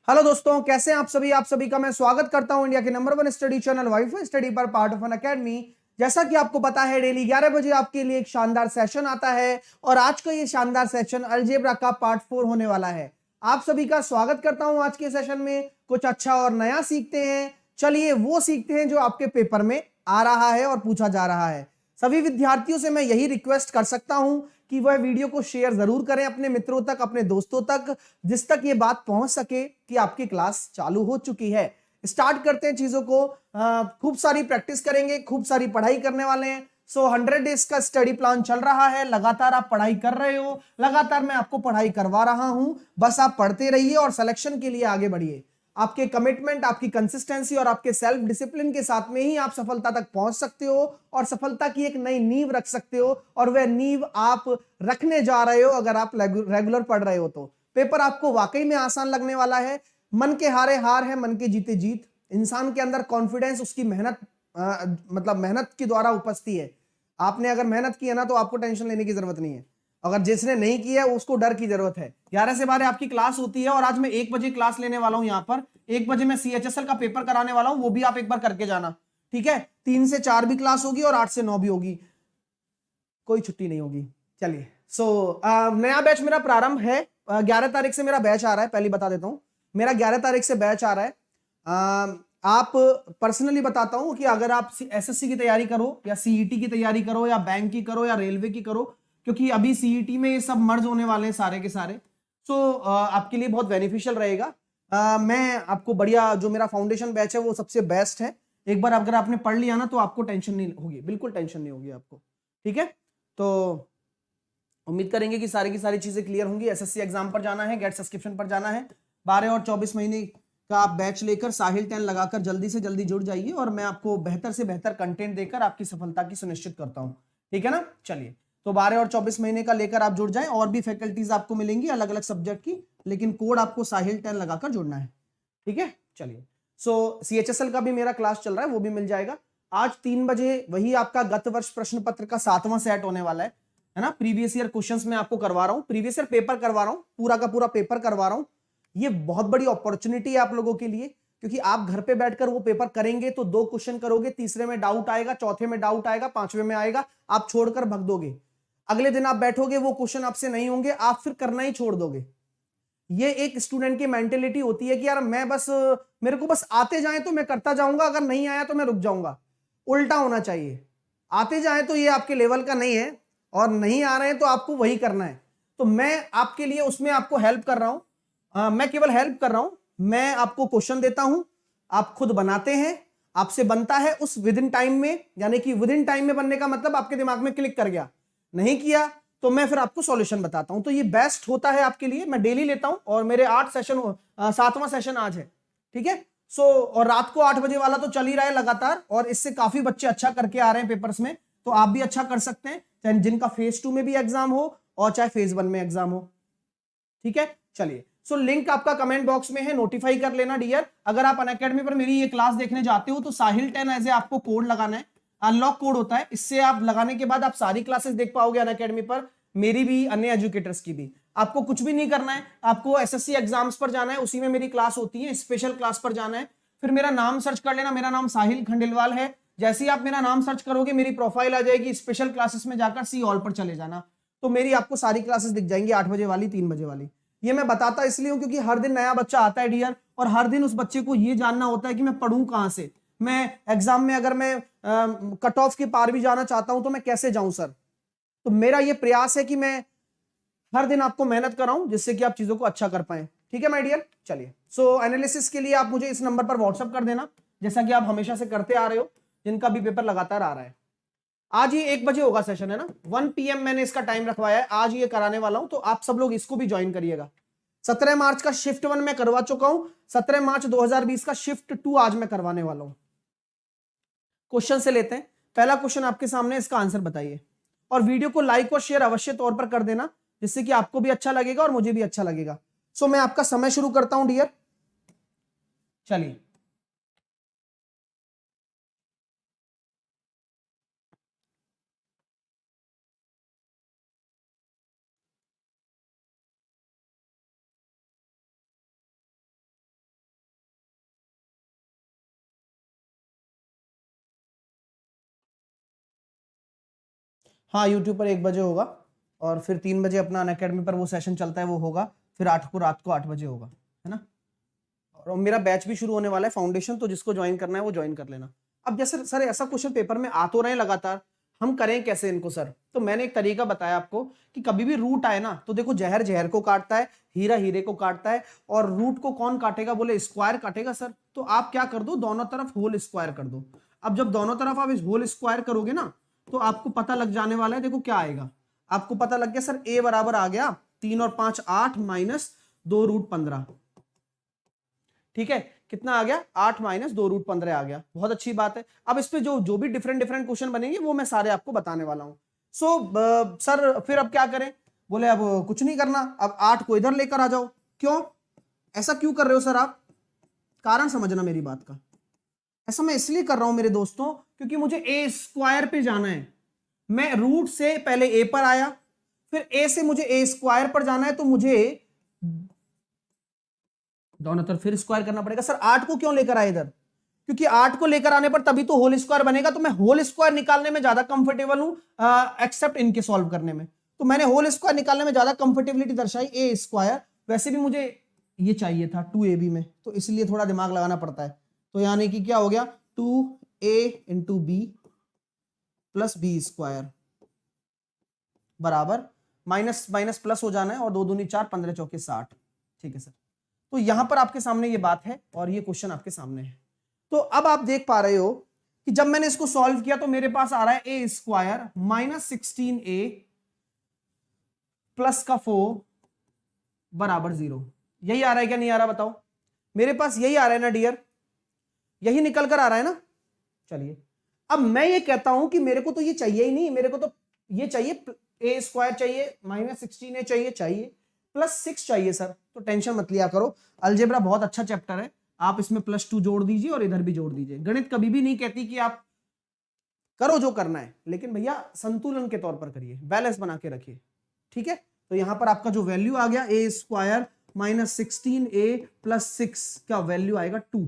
Hello दोस्तों, कैसे हैं आप सभी का मैं स्वागत करता हूं इंडिया के number 1 study channel wifi study पर पार्ट ऑफ एन अकेडमी। जैसा कि आपको पता है, डेली 11 बजे आपके लिए एक शानदार सेशन आता है और आज का ये शानदार सेशन अलजेब्रा का पार्ट 4 होने वाला है। आप सभी का स्वागत करता हूं आज के सेशन में। कुछ अच्छा और नया सीखते हैं। चलिए वो सीखते हैं जो आपके पेपर में आ रहा है और पूछा जा रहा है। सभी विद्यार्थियों से मैं यही रिक्वेस्ट कर सकता हूं कि वह वीडियो को शेयर जरूर करें अपने मित्रों तक, अपने दोस्तों तक, जिस तक ये बात पहुंच सके कि आपकी क्लास चालू हो चुकी है। स्टार्ट करते हैं चीजों को। खूब सारी प्रैक्टिस करेंगे, खूब सारी पढ़ाई करने वाले हैं। 100 डेज का स्टडी प्लान चल रहा है। लगातार आप पढ़ाई कर रहे हो, लगातार मैं आपको पढ़ाई करवा रहा हूं। बस आप पढ़ते रहिए और सिलेक्शन के लिए आगे बढ़िए। आपके कमिटमेंट, आपकी कंसिस्टेंसी और आपके सेल्फ डिसिप्लिन के साथ में ही आप सफलता तक पहुंच सकते हो और सफलता की एक नई नींव रख सकते हो। और वह नींव आप रखने जा रहे हो अगर आप रेगुलर पढ़ रहे हो तो। पेपर आपको वाकई में आसान लगने वाला है। मन के हारे हार है, मन के जीते जीत। इंसान के अंदर कॉन्फिडेंस उसकी मेहनत मतलब मेहनत के द्वारा उपजती है। आपने अगर मेहनत की है ना तो आपको टेंशन लेने की जरूरत नहीं है। अगर जिसने नहीं किया है उसको डर की जरूरत है। 11 से 12 आपकी क्लास होती है और आज मैं 1 बजे क्लास लेने वाला हूं। यहां पर 1 बजे मैं CHSL का पेपर कराने वाला हूं, वो भी आप एक बार करके जाना, ठीक है। 3 से 4 भी क्लास होगी और 8 से 9 भी होगी, कोई छुट्टी नहीं होगी। चलिए, नया बैच मेरा प्रारंभ है। 11 तारीख से मेरा बैच आ रहा है। पहले बता देता हूं, मेरा 11 तारीख से बैच आ रहा है। आप पर्सनली बताता हूं कि अगर आप SSC की तैयारी करो या CET की तैयारी करो या बैंक की करो या रेलवे की करो, क्योंकि अभी CET में ये सब मर्ज होने वाले हैं सारे के सारे। आपके लिए बहुत बेनिफिशियल रहेगा। मैं आपको बढ़िया, जो मेरा फाउंडेशन बैच है वो सबसे बेस्ट है। एक बार अगर आपने पढ़ लिया ना तो आपको टेंशन नहीं होगी, बिल्कुल टेंशन नहीं होगी आपको, ठीक है। तो उम्मीद करेंगे कि सारी की सारी चीजें क्लियर होंगी। SSC एग्जाम पर जाना है, गेट सब्सक्रिप्शन पर जाना है। 12 और 24 महीने का आप बैच लेकर साहिल 10 लगाकर जल्दी से जल्दी जुड़ जाइए और मैं आपको बेहतर से बेहतर कंटेंट देकर आपकी सफलता की सुनिश्चित करता हूं, ठीक है ना। चलिए, तो 12 और 24 महीने का लेकर आप जुड़ जाएं। और भी फैकल्टीज आपको मिलेंगी अलग अलग सब्जेक्ट की, लेकिन कोड आपको साहिल 10 लगाकर जुड़ना है, ठीक है। चलिए, CHSL का भी मेरा क्लास चल रहा है, वो भी मिल जाएगा। आज 3 बजे वही आपका गत वर्ष प्रश्न पत्र का 7वां सेट होने वाला है ना। प्रीवियस ईयर क्वेश्चंस मैं आपको करवा रहा हूं, प्रीवियस ईयर पेपर करवा रहा हूं, पूरा का पूरा पेपर करवा रहा हूं। ये बहुत बड़ी अपॉर्चुनिटी है आप लोगों के लिए, क्योंकि आप घर पे बैठकर वो पेपर करेंगे तो 2 क्वेश्चन करोगे, तीसरे में डाउट आएगा, चौथे में डाउट आएगा, पांचवें में आएगा, आप छोड़कर भग दोगे। अगले दिन आप बैठोगे, वो क्वेश्चन आपसे नहीं होंगे, आप फिर करना ही छोड़ दोगे। ये एक स्टूडेंट की मेंटेलिटी होती है कि यार मैं बस, मेरे को बस आते जाए तो मैं करता जाऊंगा, अगर नहीं आया तो मैं रुक जाऊंगा। उल्टा होना चाहिए, आते जाए तो ये आपके लेवल का नहीं है, और नहीं आ रहे हैं तो आपको वही करना है। तो मैं आपके लिए उसमें आपको हेल्प कर रहा हूं। मैं केवल हेल्प कर रहा हूं। मैं आपको क्वेश्चन देता हूं, आप खुद बनाते हैं, आपसे बनता है उस विद इन टाइम में, यानी कि विद इन टाइम में बनने का मतलब आपके दिमाग में क्लिक कर गया। नहीं किया तो मैं फिर आपको सॉल्यूशन बताता हूं। तो ये बेस्ट होता है आपके लिए। मैं डेली लेता हूं और मेरे 8 सेशन, 7वां सेशन आज है, ठीक है। और रात को 8 बजे वाला तो चल ही रहा है लगातार, और इससे काफी बच्चे अच्छा करके आ रहे हैं पेपर्स में। तो आप भी अच्छा कर सकते हैं, चाहे जिनका फेज 2 में भी एग्जाम हो और चाहे फेज 1 में एग्जाम हो, ठीक है। चलिए, लिंक आपका कमेंट बॉक्स में है, नोटिफाई कर लेना डियर। अगर आप अनअकैडमी पर मेरी ये क्लास देखने जाते हो तो साहिल 10 एज ए आपको कोड लगाना है। अनलॉक कोड होता है, इससे आप लगाने के बाद आप सारी क्लासेस देख पाओगे अनअकैडमी पर, मेरी भी, अन्य एजुकेटर्स की भी। आपको कुछ भी नहीं करना है, आपको SSC एग्जाम्स पर जाना है, उसी में मेरी क्लास होती है, स्पेशल क्लास पर जाना है। फिर मेरा नाम सर्च कर लेना, मेरा नाम साहिल खंडेलवाल है। जैसे ही आप मेरा नाम सर्च करोगे मेरी प्रोफाइल आ जाएगी, स्पेशल क्लासेस में जाकर सी ऑल पर चले जाना, तो मेरी आपको सारी क्लासेस दिख जाएंगी, 8 बजे वाली, 3 बजे वाली। ये मैं बताता इसलिए हूं क्योंकि हर दिन नया बच्चा आता है डियर, और हर दिन उस बच्चे को ये जानना होता है कि मैं पढ़ूं कहां से। मैं एग्जाम में अगर मैं कट ऑफ के पार भी जाना चाहता हूं तो मैं कैसे जाऊं सर। तो मेरा ये प्रयास है कि मैं हर दिन आपको मेहनत कराऊं, जिससे कि आप चीजों को अच्छा कर पाए, ठीक है माय डियर। चलिए, एनालिसिस के लिए आप मुझे इस नंबर पर व्हाट्सअप कर देना, जैसा कि आप हमेशा से करते आ रहे हो, जिनका भी पेपर लगातार आ रहा है। आज ये 1 बजे होगा सेशन, है ना। 1 PM मैंने इसका टाइम रखवाया है, आज ये कराने वाला हूं, तो आप सब लोग इसको भी ज्वाइन करिएगा। 17 मार्च का शिफ्ट 1 मैं करवा चुका हूं, 17 मार्च 2020 का शिफ्ट 2 आज मैं करवाने वाला हूं। क्वेश्चन से लेते हैं। पहला क्वेश्चन आपके सामने, इसका आंसर बताइए, और वीडियो को लाइक और शेयर अवश्य तौर पर कर देना, जिससे कि आपको भी अच्छा लगेगा और मुझे भी अच्छा लगेगा। मैं आपका समय शुरू करता हूं डियर। चलिए, हाँ यूट्यूब पर 1 बजे होगा और फिर 3 बजे अपना अनअकैडमी पर वो सेशन चलता है, वो होगा, फिर 8 को रात को 8 बजे होगा, है ना। और मेरा बैच भी शुरू होने वाला है फाउंडेशन, तो जिसको ज्वाइन करना है वो ज्वाइन कर लेना। अब जैसे सर ऐसा क्वेश्चन पेपर में आ तो रहे हैं लगातार, हम करें कैसे इनको सर? तो मैंने एक तरीका बताया आपको कि कभी भी रूट आए ना तो देखो जहर जहर को काटता है, हीरा हीरे को काटता है, और रूट को कौन काटेगा? बोले स्क्वायर काटेगा सर। तो आप क्या कर दो, दोनों तरफ होल स्क्वायर कर दो। अब जब दोनों तरफ आप इस होल स्क्वायर करोगे ना तो आपको पता लग जाने वाला है, देखो क्या आएगा, आपको पता लग गया सर, ए बराबर आ गया 3 और 5 8 माइनस 2√15। ठीक है, कितना आ गया? 8 माइनस 2√15 आ गया। बहुत अच्छी बात है। अब इस पे जो जो भी डिफरेंट डिफरेंट क्वेश्चन बनेंगे वो मैं सारे आपको बताने वाला हूं। सर फिर अब क्या करें? बोले अब कुछ नहीं करना, अब 8 को इधर लेकर आ जाओ। क्यों ऐसा क्यों कर रहे हो सर आप? कारण समझना मेरी बात का। ऐसा मैं इसलिए कर रहा हूं मेरे दोस्तों क्योंकि मुझे ए स्क्वायर पे जाना है। मैं रूट से पहले ए पर आया, फिर ए से मुझे ए स्क्वायर पर जाना है, तो मुझे दोनों तरफ फिर स्क्वायर करना पड़ेगा। सर 8 को क्यों लेकर आए इधर? क्योंकि 8 को लेकर आने पर तभी तो होल स्क्वायर बनेगा, तो मैं होल स्क्वायर निकालने में ज्यादा कंफर्टेबल हूं एक्सेप्ट इनके सॉल्व करने में। तो मैंने होल स्क्वायर निकालने में ज्यादा कंफर्टेबिलिटी दर्शाई, ए स्क्वायर। वैसे भी मुझे ये चाहिए था 2ab में, तो इसलिए थोड़ा दिमाग लगाना पड़ता है। तो यानी कि क्या हो गया, 2a into b plus b square बराबर माइनस माइनस प्लस हो जाना है, और 2 दूनी 4 15 चौके 60। ठीक है सर, तो यहां पर आपके सामने ये बात है और ये क्वेश्चन आपके सामने है। तो अब आप देख पा रहे हो कि जब मैंने इसको सॉल्व किया तो मेरे पास आ रहा है a square minus 16a plus का 4 बराबर 0। यही आ रहा है क्या? नहीं आ रहा? बताओ। मेरे पास यही आ रहा है ना डियर, यही निकल कर आ रहा है ना। चलिए अब मैं ये कहता हूं कि मेरे को तो ये चाहिए ही नहीं, मेरे को तो ये चाहिए, ए स्क्वायर चाहिए, माइनस 16a चाहिए प्लस 6 चाहिए सर। तो टेंशन मत लिया करो, अलजेब्रा बहुत अच्छा चैप्टर है, आप इसमें +2 जोड़ दीजिए और इधर भी जोड़ दीजिए। गणित कभी भी नहीं कहती कि आप करो जो करना है, लेकिन भैया संतुलन के तौर पर करिए, बैलेंस बना के रखिए। ठीक है, तो यहां पर आपका जो वैल्यू आ गया ए स्क्वायर माइनस 16a प्लस 6 का वैल्यू आएगा 2।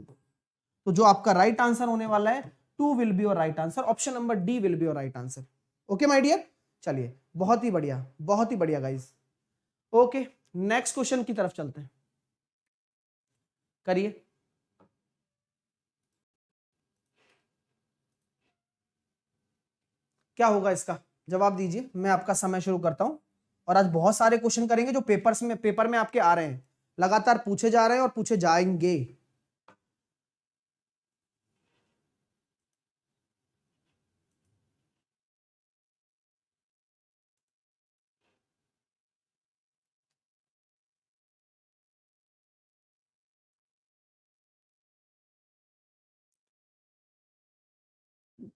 तो जो आपका राइट आंसर होने वाला है 2 will be your right answer, option number D will be your right answer. Okay my dear, चलिए बहुत ही बढ़िया, बहुत ही बढ़िया गाइस। ओके, नेक्स्ट क्वेश्चन की तरफ चलते हैं, करिए। क्या होगा इसका? जवाब दीजिए, मैं आपका समय शुरू करता हूं। और आज बहुत सारे क्वेश्चन करेंगे जो पेपर में आपके आ रहे हैं, लगातार पूछे जा रहे हैं और पूछे जाएंगे।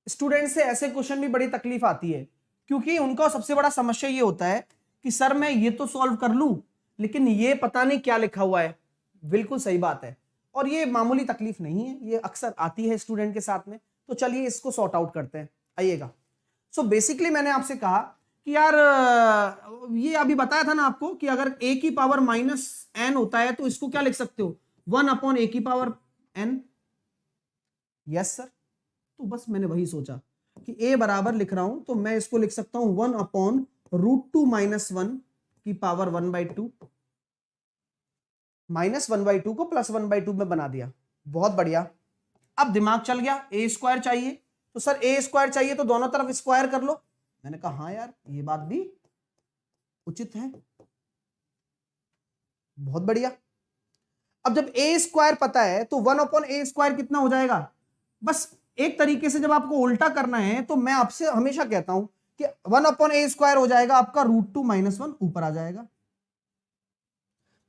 स्टूडेंट से ऐसे क्वेश्चन भी बड़ी तकलीफ आती है, क्योंकि उनका सबसे बड़ा समस्या ये होता है कि सर मैं ये तो सॉल्व कर लूं लेकिन ये पता नहीं क्या लिखा हुआ है। बिल्कुल सही बात है, और ये मामूली तकलीफ नहीं है, ये अक्सर आती है स्टूडेंट के साथ में। तो चलिए इसको सॉर्ट आउट करते हैं, आइएगा। सो बेसिकली मैंने आपसे कहा कि यार ये अभी बताया था ना आपको कि अगर a की पावर -n होता है तो इसको क्या लिख सकते हो, 1 अपॉन a की पावर n। यस सर, तो बस मैंने वही सोचा कि a बराबर लिख रहा हूं तो मैं इसको लिख सकता हूं 1/√2 - 1 की पावर 1/2, -1/2 को +1/2 में बना दिया। बहुत बढ़िया। अब दिमाग चल गया, ए स्क्वायर चाहिए, तो सर ए स्क्वायर चाहिए तो दोनों तरफ स्क्वायर कर लो। मैंने कहा हाँ यार ये बात भी उचित है, बहुत बढ़िया। अब जब ए स्क्वायर पता है तो 1/a² कितना हो जाएगा? बस एक तरीके से जब आपको उल्टा करना है तो मैं आपसे हमेशा कहता हूं कि 1/a² हो जाएगा आपका √2 - 1 ऊपर आ जाएगा।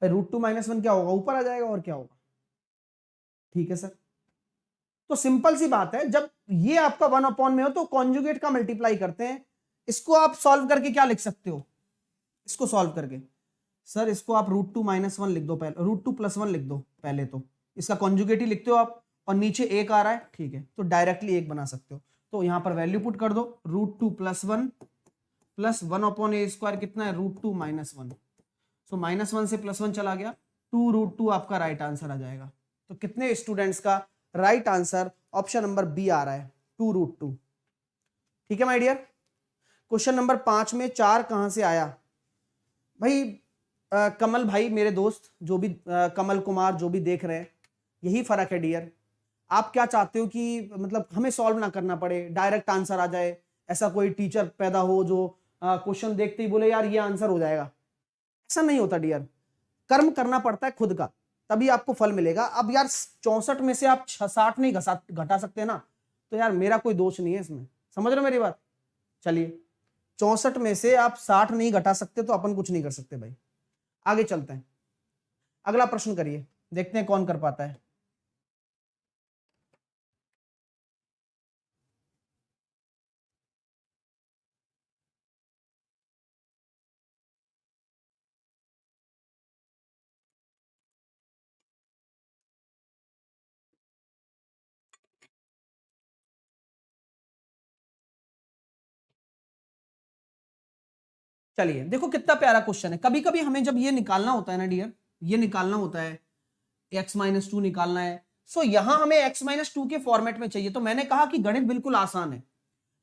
√2 - 1 क्या होगा? ऊपर आ जाएगा, और क्या होगा? ठीक है सर, तो सिंपल सी बात है, जब ये आपका 1 में हो तो कॉन्जुगेट का मल्टीप्लाई करते हैं। इसको आप सॉल्व करके क्या लिख सकते हो? इसको सॉल्व करके सर इसको आप √2 - 1 लिख दो, पहले √2 + 1 लिख दो पहले, तो इसका कॉन्जुगेट ही लिखते हो आप, और नीचे 1 आ रहा है, ठीक है, तो डायरेक्टली 1 बना सकते हो। तो यहां पर वैल्यू पुट कर दो, √2 + 1 प्लस 1/a² कितना है? √2 - 1। सो -1 से +1 चला गया, 2√2 आपका राइट आंसर आ जाएगा। तो कितने स्टूडेंट्स का right answer option number B आ रहा है, 2√2। ठीक है माय डियर, क्वेश्चन नंबर 5 में 4 कहां से आया भाई? कमल भाई, मेरे दोस्त जो भी कमल कुमार जो भी देख रहे हैं, यही फर्क है डियर। आप क्या चाहते हो कि मतलब हमें सॉल्व ना करना पड़े, डायरेक्ट आंसर आ जाए, ऐसा कोई टीचर पैदा हो जो क्वेश्चन देखते ही बोले यार ये आंसर हो जाएगा। ऐसा नहीं होता डियर, कर्म करना पड़ता है खुद का, तभी आपको फल मिलेगा। अब यार 64 में से आप 60 नहीं घटा सकते ना, तो यार मेरा कोई दोष नहीं है इसमें, समझ रहे हो मेरी बात? चलिए, 64 में से आप 60 नहीं घटा सकते तो अपन कुछ नहीं कर सकते भाई। आगे चलते हैं, अगला प्रश्न करिए, देखते हैं कौन कर पाता है। चलिए देखो कितना प्यारा क्वेश्चन है। कभी कभी हमें जब ये निकालना होता है ना डियर, ये निकालना होता है, x-2 निकालना है, सो यहां हमें x-2 के फॉर्मेट में चाहिए। तो मैंने कहा कि गणित बिल्कुल आसान है,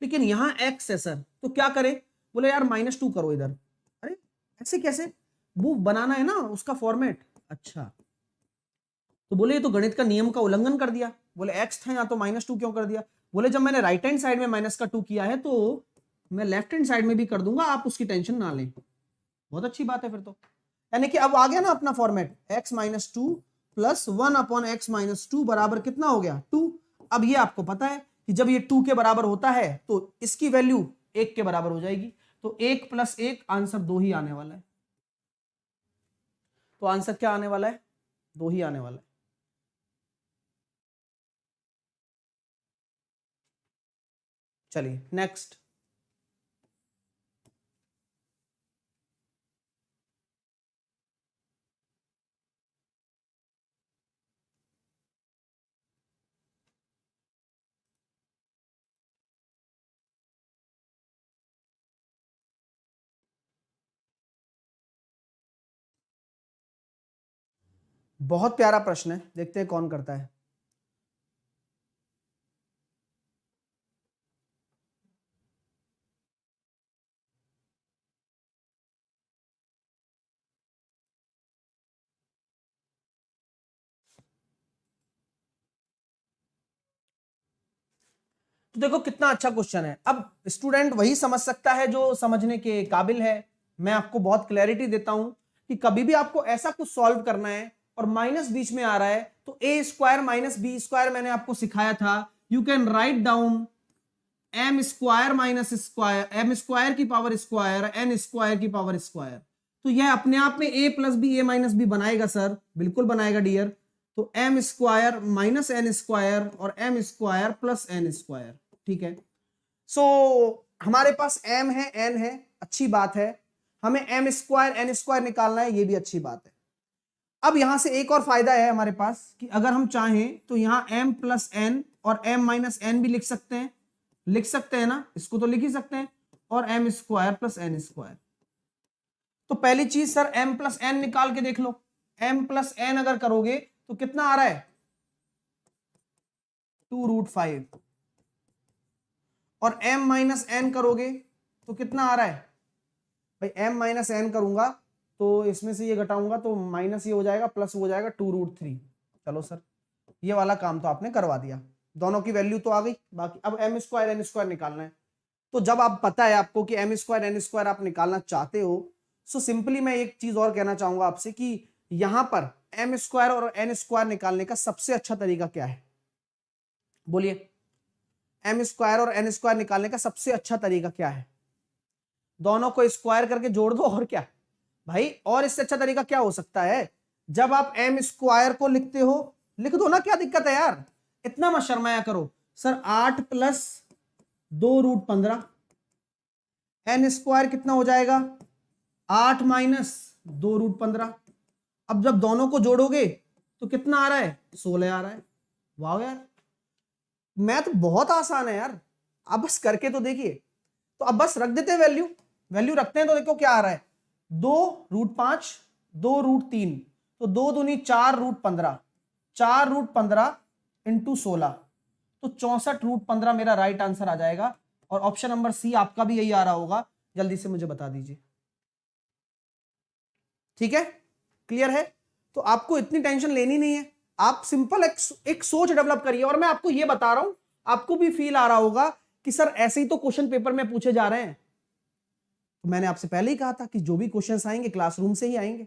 लेकिन यहां x है सर, तो क्या करें? बोले यार -2 करो इधर। अरे ऐसे कैसे? वो बनाना है ना उसका फॉर्मेट। अच्छा, तो बोले ये तो गणित का नियम का उल्लंघन कर दिया। बोले x था यहाँ तो -2 क्यों कर दिया? बोले जब मैंने राइट हैंड साइड में -2 किया है तो मैं लेफ्ट हैंड साइड में भी कर दूंगा, आप उसकी टेंशन ना लें। बहुत अच्छी बात है फिर तो, यानी कि अब आ गया ना अपना फॉर्मेट, x-2 प्लस 1/x-2 बराबर कितना हो गया? 2। अब ये आपको पता है कि जब ये 2 के बराबर होता है तो इसकी वैल्यू 1 के बराबर हो जाएगी, तो 1 + 1 आंसर 2 ही आने वाला है। तो आंसर क्या आने वाला है? 2 ही आने वाला है। चलिए नेक्स्ट। बहुत प्यारा प्रश्न है, देखते हैं कौन करता है। तो देखो कितना अच्छा क्वेश्चन है। अब स्टूडेंट वही समझ सकता है जो समझने के काबिल है। मैं आपको बहुत क्लैरिटी देता हूं कि कभी भी आपको ऐसा कुछ सॉल्व करना है और माइनस बीच में आ रहा है, तो a² - b² मैंने आपको सिखाया था। You can write down m² की पावर स्क्वायर n² की पावर स्क्वायर। तो यह अपने आप में a + b a - b बनाएगा सर, बिल्कुल बनाएगा डियर। तो m² - n² और m² + n², ठीक है। सो हमारे पास m है n है, अच्छी बात है। हमें m² n² निकालना है, ये भी अच्छी बात है। अब यहां से एक और फायदा है हमारे पास कि अगर हम चाहें तो यहां m + n और m - n भी लिख सकते हैं, ना, इसको तो लिख ही सकते हैं, और m² + n²। तो पहली चीज सर m + n निकाल के देख लो। m + n अगर करोगे तो कितना आ रहा है? 2√5। और m - n करोगे तो कितना आ रहा है भाई? m - n करूंगा तो इसमें से ये घटाऊंगा तो माइनस ये हो जाएगा, प्लस हो जाएगा 2√3। चलो सर, ये वाला काम तो आपने करवा दिया, दोनों की वैल्यू तो आ गई। बाकी अब m² n² निकालना है। तो जब आप पता है आपको कि m² n² आप निकालना चाहते हो, सो सिंपली मैं एक चीज और कहना चाहूंगा आपसे कि यहां पर m² और n² निकालने का सबसे अच्छा तरीका क्या है? बोलिए, m² और n² निकालने का सबसे अच्छा तरीका क्या है? दोनों को स्क्वायर करके जोड़ दो, और क्या भाई? और इससे अच्छा तरीका क्या हो सकता है? जब आप m² को लिखते हो, लिख दो ना, क्या दिक्कत है यार? इतना मत शर्माया करो। सर 8 + 2√15, n² कितना हो जाएगा? 8 - 2√15। अब जब दोनों को जोड़ोगे तो कितना आ रहा है? 16 आ रहा है। वाह यार, मैथ बहुत आसान है यार, आप बस करके तो देखिए। तो अब बस रख देते हैं वैल्यू, रखते हैं तो देखो क्या आ रहा है? 2√5, 2√3, तो 2 दूनी 4√15, 4√15 × 16, तो 64√15 मेरा राइट आंसर आ जाएगा। और ऑप्शन नंबर सी आपका भी यही आ रहा होगा, जल्दी से मुझे बता दीजिए। ठीक है, क्लियर है? तो आपको इतनी टेंशन लेनी नहीं है, आप सिंपल एक सोच डेवलप करिए। और मैं आपको यह बता रहा हूं, आपको भी फील आ रहा होगा कि सर ऐसे ही तो क्वेश्चन पेपर में पूछे जा रहे हैं। तो मैंने आपसे पहले ही कहा था कि जो भी क्वेश्चंस आएंगे क्लासरूम से ही आएंगे,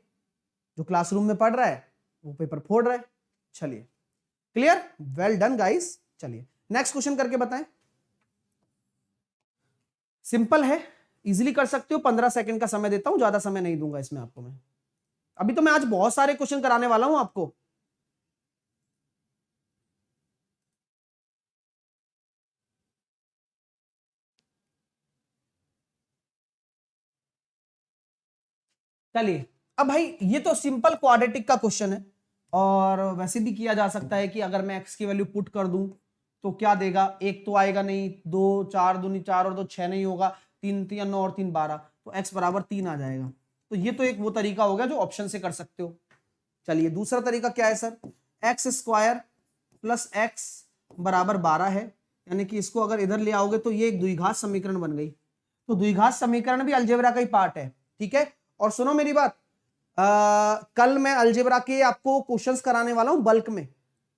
जो क्लासरूम में पढ़ रहा है वो पेपर फोड़ रहा है। चलिए, क्लियर, वेल डन गाइस। चलिए नेक्स्ट क्वेश्चन करके बताएं। सिंपल है, इजीली कर सकते हो। 15 सेकंड का समय देता हूं, ज्यादा समय नहीं दूंगा इसमें आपको मैं। अभी तो मैं आज बहुत सारे क्वेश्चन कराने वाला हूं आपको। चलिए, अब भाई ये तो सिंपल क्वाड्रेटिक का क्वेश्चन है, और वैसे भी किया जा सकता है कि अगर मैं एक्स की वैल्यू पुट कर दूं तो क्या देगा, एक तो आएगा नहीं, दो, चार दूनी चार और दो छह नहीं होगा, तीन तीन 9 और 3 12, तो एक्स बराबर 3 आ जाएगा। तो ये तो एक वो तरीका हो गया जो ऑप्शन से कर सकते हो। चलिए दूसरा तरीका क्या है sir, x square plus x बराबर 12 है, यानी कि इसको अगर इधर ले आओगे तो ये एक द्विघात समीकरण बन गई। तो द्विघात समीकरण भी अलजेब्रा का ही पार्ट है, ठीक है। और सुनो मेरी बात, कल मैं अलजेब्रा के आपको क्वेश्चंस कराने वाला हूं बल्क में,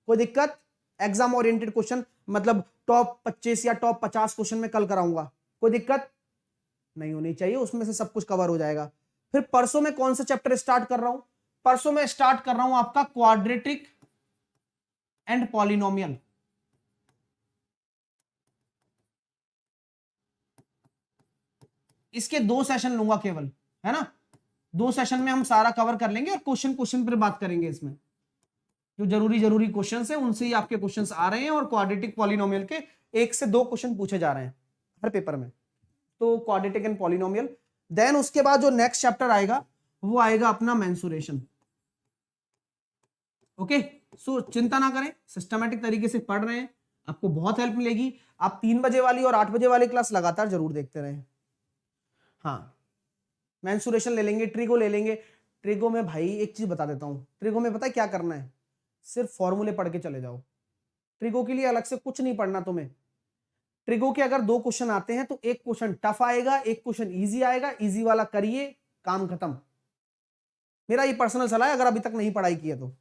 कोई दिक्कत? एग्जाम ओरिएंटेड क्वेश्चन, मतलब टॉप 25 या टॉप 50 क्वेश्चन में कल कराऊंगा, कोई दिक्कत नहीं होनी चाहिए, उसमें से सब कुछ कवर हो जाएगा। फिर परसों में कौन सा चैप्टर स्टार्ट कर रहा हूं? परसों में स्टार्ट कर रहा हूं आपका क्वाड्रेटिक एंड पॉलिनोमियल। इसके 2 सेशन लूंगा केवल, है ना। 2 सेशन में हम सारा कवर कर लेंगे और क्वेश्चन क्वेश्चन पर बात करेंगे। इसमें जो जरूरी क्वेश्चंस हैं उनसे ही आपके क्वेश्चंस आ रहे हैं, और क्वाड्रेटिक पॉलिनोमियल के 1 से 2 क्वेश्चन पूछे जा रहे हैं हर पेपर में। तो क्वाड्रेटिक एंड पॉलिनोमियल, देन उसके बाद जो नेक्स्ट चैप्टर आएगा वो आएगा अपना मेंसुरेशन। ओके, सो चिंता ना करें, सिस्टमैटिक तरीके से पढ़ रहे हैं, आपको बहुत हेल्प मिलेगी। आप 3 बजे वाली और 8 बजे वाली क्लास लगातार जरूर देखते रहें। हाँ, मेंसुरेशन ले लेंगे, ट्रिगो ले लेंगे। ट्रिगो में भाई एक चीज बता देता हूं, ट्रिगो में पता है क्या करना है, सिर्फ फॉर्मूले पढ़ के चले जाओ। ट्रिगो के लिए अलग से कुछ नहीं पढ़ना तुम्हें। ट्रिगो के अगर 2 क्वेश्चन आते हैं तो एक क्वेश्चन टफ आएगा, एक क्वेश्चन इजी आएगा, इजी वाला करिए, काम खत्म। मेरा ये पर्सनल सलाह है, अगर अभी तक नहीं पढ़ाई की है तो।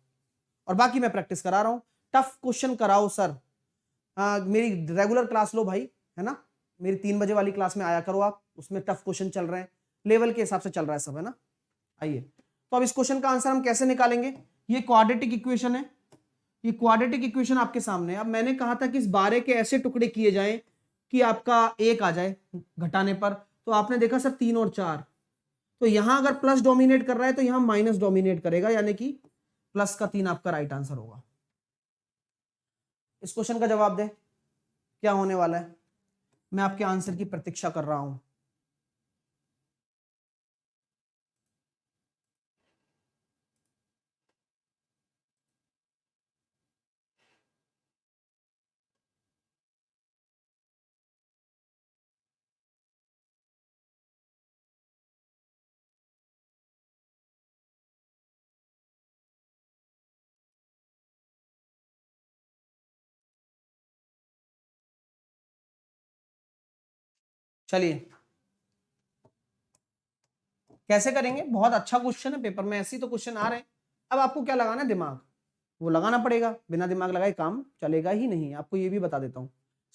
और बाकी मैं प्रैक्टिस करा रहा हूं, टफ क्वेश्चन कराओ सर। मेरी रेगुलर क्लास लो भाई, है ना, मेरी 3 बजे वाली क्लास में आया करो आप, उसमें टफ क्वेश्चन चल रहे हैं, लेवल के हिसाब से चल रहा है सब, है ना। आइए, तो अब इस क्वेश्चन का आंसर हम कैसे निकालेंगे। ये क्वाड्रेटिक इक्वेशन है, ये क्वाड्रेटिक इक्वेशन आपके सामने है। अब मैंने कहा था कि इस 12 के ऐसे टुकड़े किए जाएं कि आपका 1 आ जाए घटाने पर। तो आपने देखा सर 3 और 4, तो यहां अगर प्लस डोमिनेट कर रहा है तो यहां माइनस डोमिनेट करेगा, यानी कि प्लस का 3 आपका राइट आंसर होगा। इस क्वेश्चन का जवाब दे, क्या होने वाला है। मैं आपके आंसर की प्रतीक्षा कर रहा हूं। चलिए कैसे करेंगे, बहुत अच्छा क्वेश्चन है, पेपर में ऐसे ही तो क्वेश्चन आ रहे हैं। अब आपको क्या लगाना है, दिमाग, वो लगाना पड़ेगा, बिना दिमाग लगाए काम चलेगा ही नहीं। आपको ये भी बता देता हूं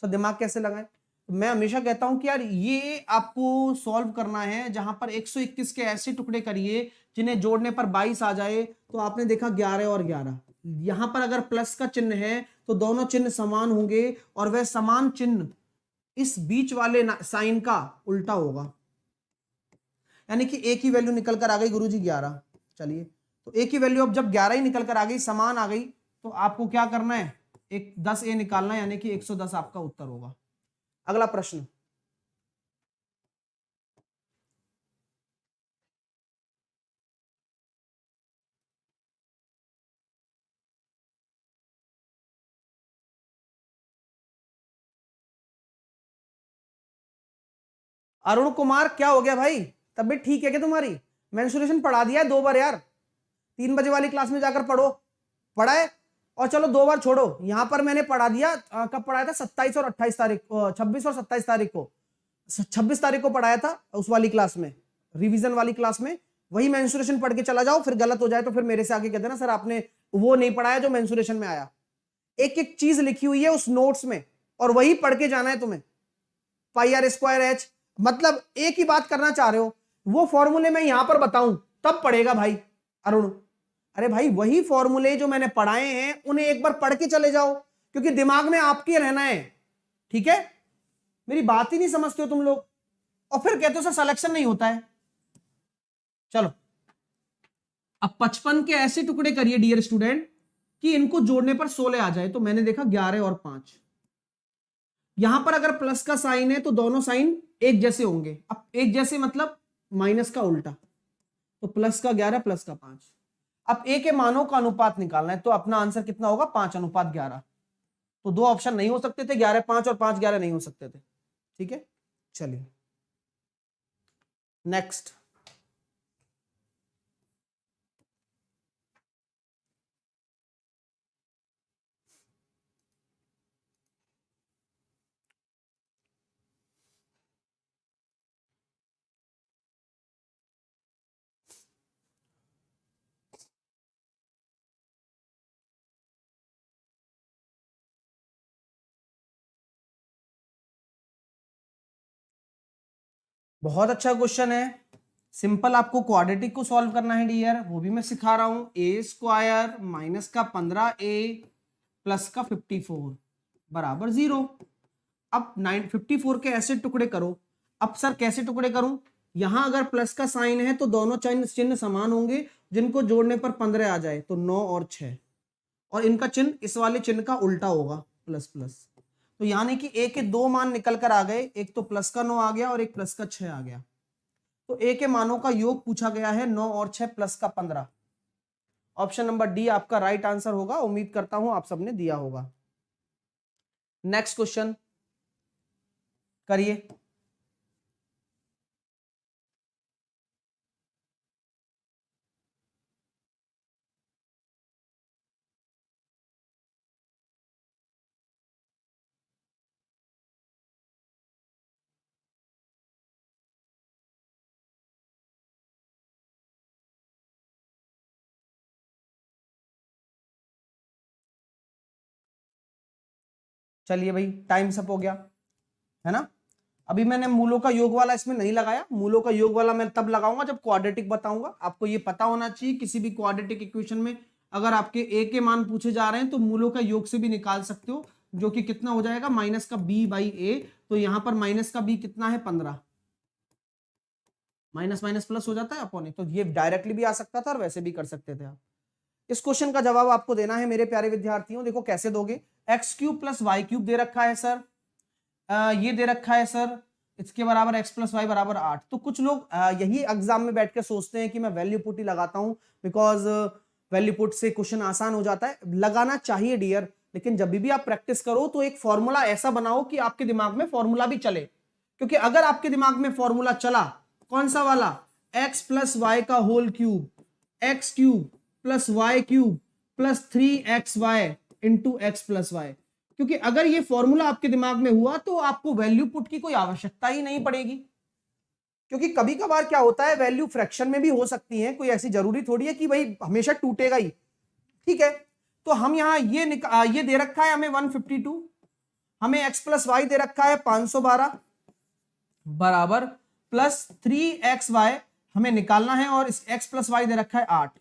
सर, दिमाग कैसे लगाएं। तो मैं हमेशा कहता हूं कि यार ये आपको सॉल्व करना है, जहां पर 121 के ऐसे टुकड़े करिए जिन्हें जोड़ने पर 22 आ जाए। तो आपने देखा 11 और 11, यहां पर अगर प्लस का चिन्ह है तो दोनों चिन्ह समान होंगे, और वह समान चिन्ह इस बीच वाले साइन का उल्टा होगा, यानी कि एक ही वैल्यू निकल कर आ गई गुरुजी 11। चलिए, तो एक ही वैल्यू अब जब 11 ही निकल कर आ गई, समान आ गई, तो आपको क्या करना है, एक 10 निकालना है, यानी कि 110 आपका उत्तर होगा। अगला प्रश्न, अरुण कुमार क्या हो गया भाई, तबीयत ठीक है क्या तुम्हारी? मेंसुरेशन पढ़ा दिया है 2 बार यार, 3 बजे वाली क्लास में जाकर पढ़ो, पढ़ा है। और चलो 2 बार छोड़ो, यहां पर मैंने पढ़ा दिया, कब पढ़ाया था, 27 और 28 तारीख, 26 और 27 तारीख को। 26 तारीख को पढ़ाया था उस वाली क्लास में, रिवीजन वाली क्लास में, वही मेंसुरेशन पढ़ के चला जाओ, फिर गलत हो जाए तो फिर मेरे से आके कह देना सर आपने वो नहीं पढ़ाया जो मेंसुरेशन में आया। एक एक चीज लिखी हुई है उस नोट्स में और वही पढ़ के जाना है तुम्हें। पाई आर स्क्वायर एच, मतलब एक ही बात करना चाह रहे हो, वो फॉर्मूले मैं यहां पर बताऊं तब पढ़ेगा भाई अरुण। अरे भाई वही फॉर्मूले जो मैंने पढ़ाए हैं उन्हें एक बार पढ़ के चले जाओ, क्योंकि दिमाग में आपके रहना है, ठीक है। मेरी बात ही नहीं समझते हो तुम लोग, और फिर कहते हो सर सिलेक्शन नहीं होता है। चलो अब 55 के ऐसे टुकड़े करिए डियर स्टूडेंट कि इनको जोड़ने पर 16 आ जाए। तो मैंने देखा 11 और 5, यहां पर अगर प्लस का साइन है तो दोनों साइन एक जैसे होंगे। अब एक जैसे मतलब माइनस का उल्टा, तो प्लस का 11 प्लस का 5। अब ए के मानों का अनुपात निकालना है, तो अपना आंसर कितना होगा 5:11। तो दो ऑप्शन नहीं हो सकते थे, 11-5 और 5-11 नहीं हो सकते थे, ठीक है। चलिए नेक्स्ट। बहुत अच्छा क्वेश्चन है, सिंपल आपको क्वाड्रेटिक को सॉल्व करना है डियर, वो भी मैं सिखा रहा हूं। ए स्क्वायर माइनस का 15a प्लस का 54 बराबर 0। अब 954 के ऐसे टुकड़े करो। अब सर कैसे टुकड़े करूं, यहां अगर प्लस का साइन है तो दोनों चिन्ह समान होंगे, जिनको जोड़ने पर 15 आ जाए तो 9 और 6, और इनका चिन्ह इस वाले चिन्ह का उल्टा होगा प्लस प्लस। तो यानी कि ए के दो मान निकल कर आ गए, एक तो प्लस का 9 आ गया और एक प्लस का 6 आ गया। तो ए के मानों का योग पूछा गया है 9 और 6 प्लस का 15। ऑप्शन नंबर डी आपका राइट आंसर होगा। उम्मीद करता हूं आप सबने दिया होगा। नेक्स्ट क्वेश्चन करिए। चलिए भाई टाइम सब हो गया है ना। अभी मैंने मूलों का योग वाला इसमें नहीं लगाया, मूलों का योग वाला मैं तब लगाऊंगा जब क्वाड्रेटिक बताऊंगा। आपको ये पता होना चाहिए किसी भी क्वाड्रेटिक इक्वेशन में अगर आपके ए के मान पूछे जा रहे हैं तो मूलों का योग से भी निकाल सकते हो, जो कि कितना हो जाएगा माइनस का b बाई ए। तो यहां पर माइनस का b कितना है 15, माइनस माइनस प्लस हो जाता है अपॉन। तो ये डायरेक्टली भी आ सकता था और वैसे भी कर सकते थे आप। इस क्वेश्चन का जवाब आपको देना है मेरे प्यारे विद्यार्थियों। देखो कैसे दोगे, x cube plus y cube दे रखा है सर, ये दे रखा है सर इसके बराबर x प्लस वाई बराबर 8। तो कुछ लोग यही एग्जाम में बैठ के सोचते हैं कि मैं वैल्यू पुट ही लगाता हूं, बिकॉज वैल्यू पुट से क्वेश्चन आसान हो जाता है। लगाना चाहिए डियर, लेकिन जब भी आप प्रैक्टिस करो तो एक फॉर्मूला ऐसा बनाओ कि आपके दिमाग में फॉर्मूला भी चले। क्योंकि अगर आपके दिमाग में फॉर्मूला चला, कौन सा वाला, x प्लस वाई का whole cube, x cube plus y cube plus 3xy into x plus y, क्योंकि अगर ये फॉर्मूला आपके दिमाग में हुआ तो आपको वैल्यू पुट की कोई आवश्यकता ही नहीं पड़ेगी। क्योंकि कभी कभार क्या होता है वैल्यू फ्रैक्शन में भी हो सकती है, कोई ऐसी जरूरी थोड़ी है कि भाई हमेशा टूटेगा ही, ठीक है। तो हम यहां ये दे रखा है हमें 152, हमें x प्लस वाई दे रखा है 512 बराबर प्लस 3xy हमें निकालना है, और इस x प्लस वाई दे रखा है 8।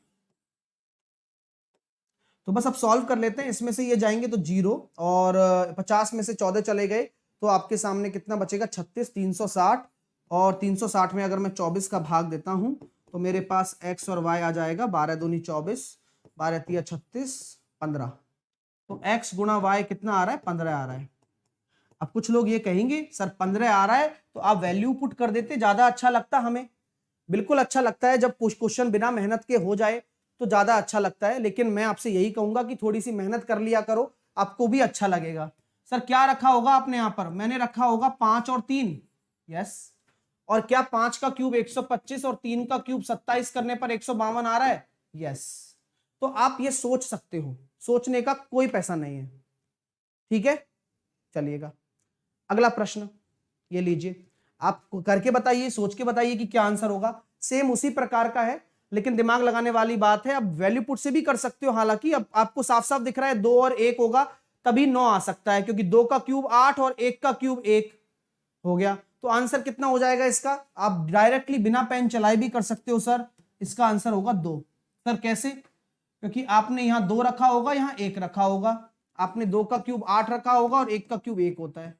तो बस अब सॉल्व कर लेते हैं, इसमें से ये जाएंगे तो 0 और 50 में से 14 चले गए तो आपके सामने कितना बचेगा 36, 360, और 360 में अगर मैं 24 का भाग देता हूं तो मेरे पास x और y आ जाएगा 12 दूनी 24, 12 तिया 36, 15। तो x गुणा y कितना आ रहा है 15 आ रहा है। अब कुछ लोग ये कहेंगे सर 15 आ रहा है तो आप वैल्यू पुट कर देते, ज्यादा अच्छा लगता हमें। बिल्कुल अच्छा लगता है जब क्वेश्चन बिना मेहनत के हो जाए तो ज्यादा अच्छा लगता है, लेकिन मैं आपसे यही कहूंगा कि थोड़ी सी मेहनत कर लिया करो, आपको भी अच्छा लगेगा। सर क्या रखा होगा आपने यहां पर, मैंने रखा होगा 5 और 3, यस। और क्या 5 का क्यूब 125 और 3 का क्यूब 27 करने पर 152 आ रहा है, यस। तो आप ये सोच सकते हो, सोचने का कोई पैसा नहीं है, ठीक है। चलिएगा अगला प्रश्न ये लीजिए। आप करके बताइए, सोच के बताइए कि क्या आंसर होगा। सेम उसी प्रकार का है, लेकिन दिमाग लगाने वाली बात है। अब वैल्यू पुट से भी कर सकते हो, हालांकि अब आपको साफ साफ दिख रहा है 2 और 1 होगा तभी 9 आ सकता है, क्योंकि 2 का क्यूब 8 और 1 का क्यूब 1 हो गया। तो आंसर कितना हो जाएगा इसका? आप डायरेक्टली बिना पेन चलाए भी कर सकते हो सर। इसका आंसर होगा 2। सर कैसे? क्योंकि आपने यहां 2 रखा होगा, यहां 1 रखा होगा। आपने 2 का क्यूब 8 रखा होगा और 1 का क्यूब 1 होता है।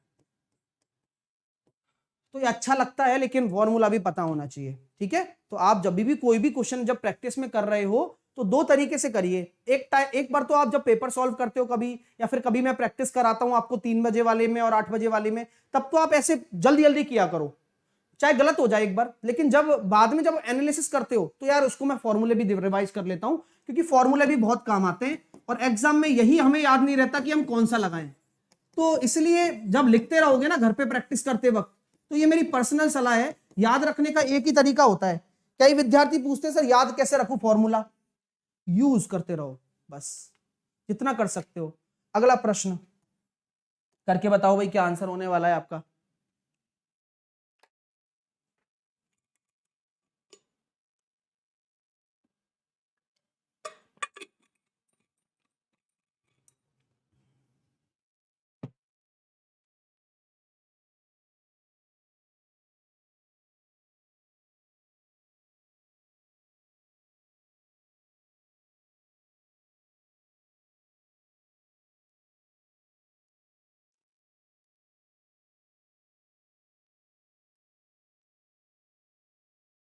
तो ये अच्छा लगता है, लेकिन फॉर्मूला भी पता होना चाहिए, ठीक है। तो आप जब भी कोई भी क्वेश्चन जब प्रैक्टिस में कर रहे हो तो 2 तरीके से करिए। एक बार तो आप जब पेपर सॉल्व करते हो कभी, या फिर कभी मैं प्रैक्टिस कराता हूं आपको 3 बजे वाले में और 8 बजे वाले में, तब तो आप ऐसे जल्दी जल्दी किया करो, चाहे गलत हो जाए एक बार, लेकिन जब बाद में जब एनालिसिस करते हो तो यार उसको मैं फॉर्मूले भी रिवाइज कर लेता हूं, क्योंकि फॉर्मूले भी बहुत काम आते हैं और एग्जाम में यही हमें याद नहीं रहता कि हम कौन सा लगाएं। तो इसलिए जब लिखते रहोगे ना घर पे प्रैक्टिस करते वक्त, तो ये मेरी पर्सनल सलाह है, याद रखने का एक ही तरीका होता है। कई विद्यार्थी पूछते हैं सर याद कैसे रखूं फॉर्मूला? यूज करते रहो बस, जितना कर सकते हो। अगला प्रश्न करके बताओ भाई, क्या आंसर होने वाला है आपका?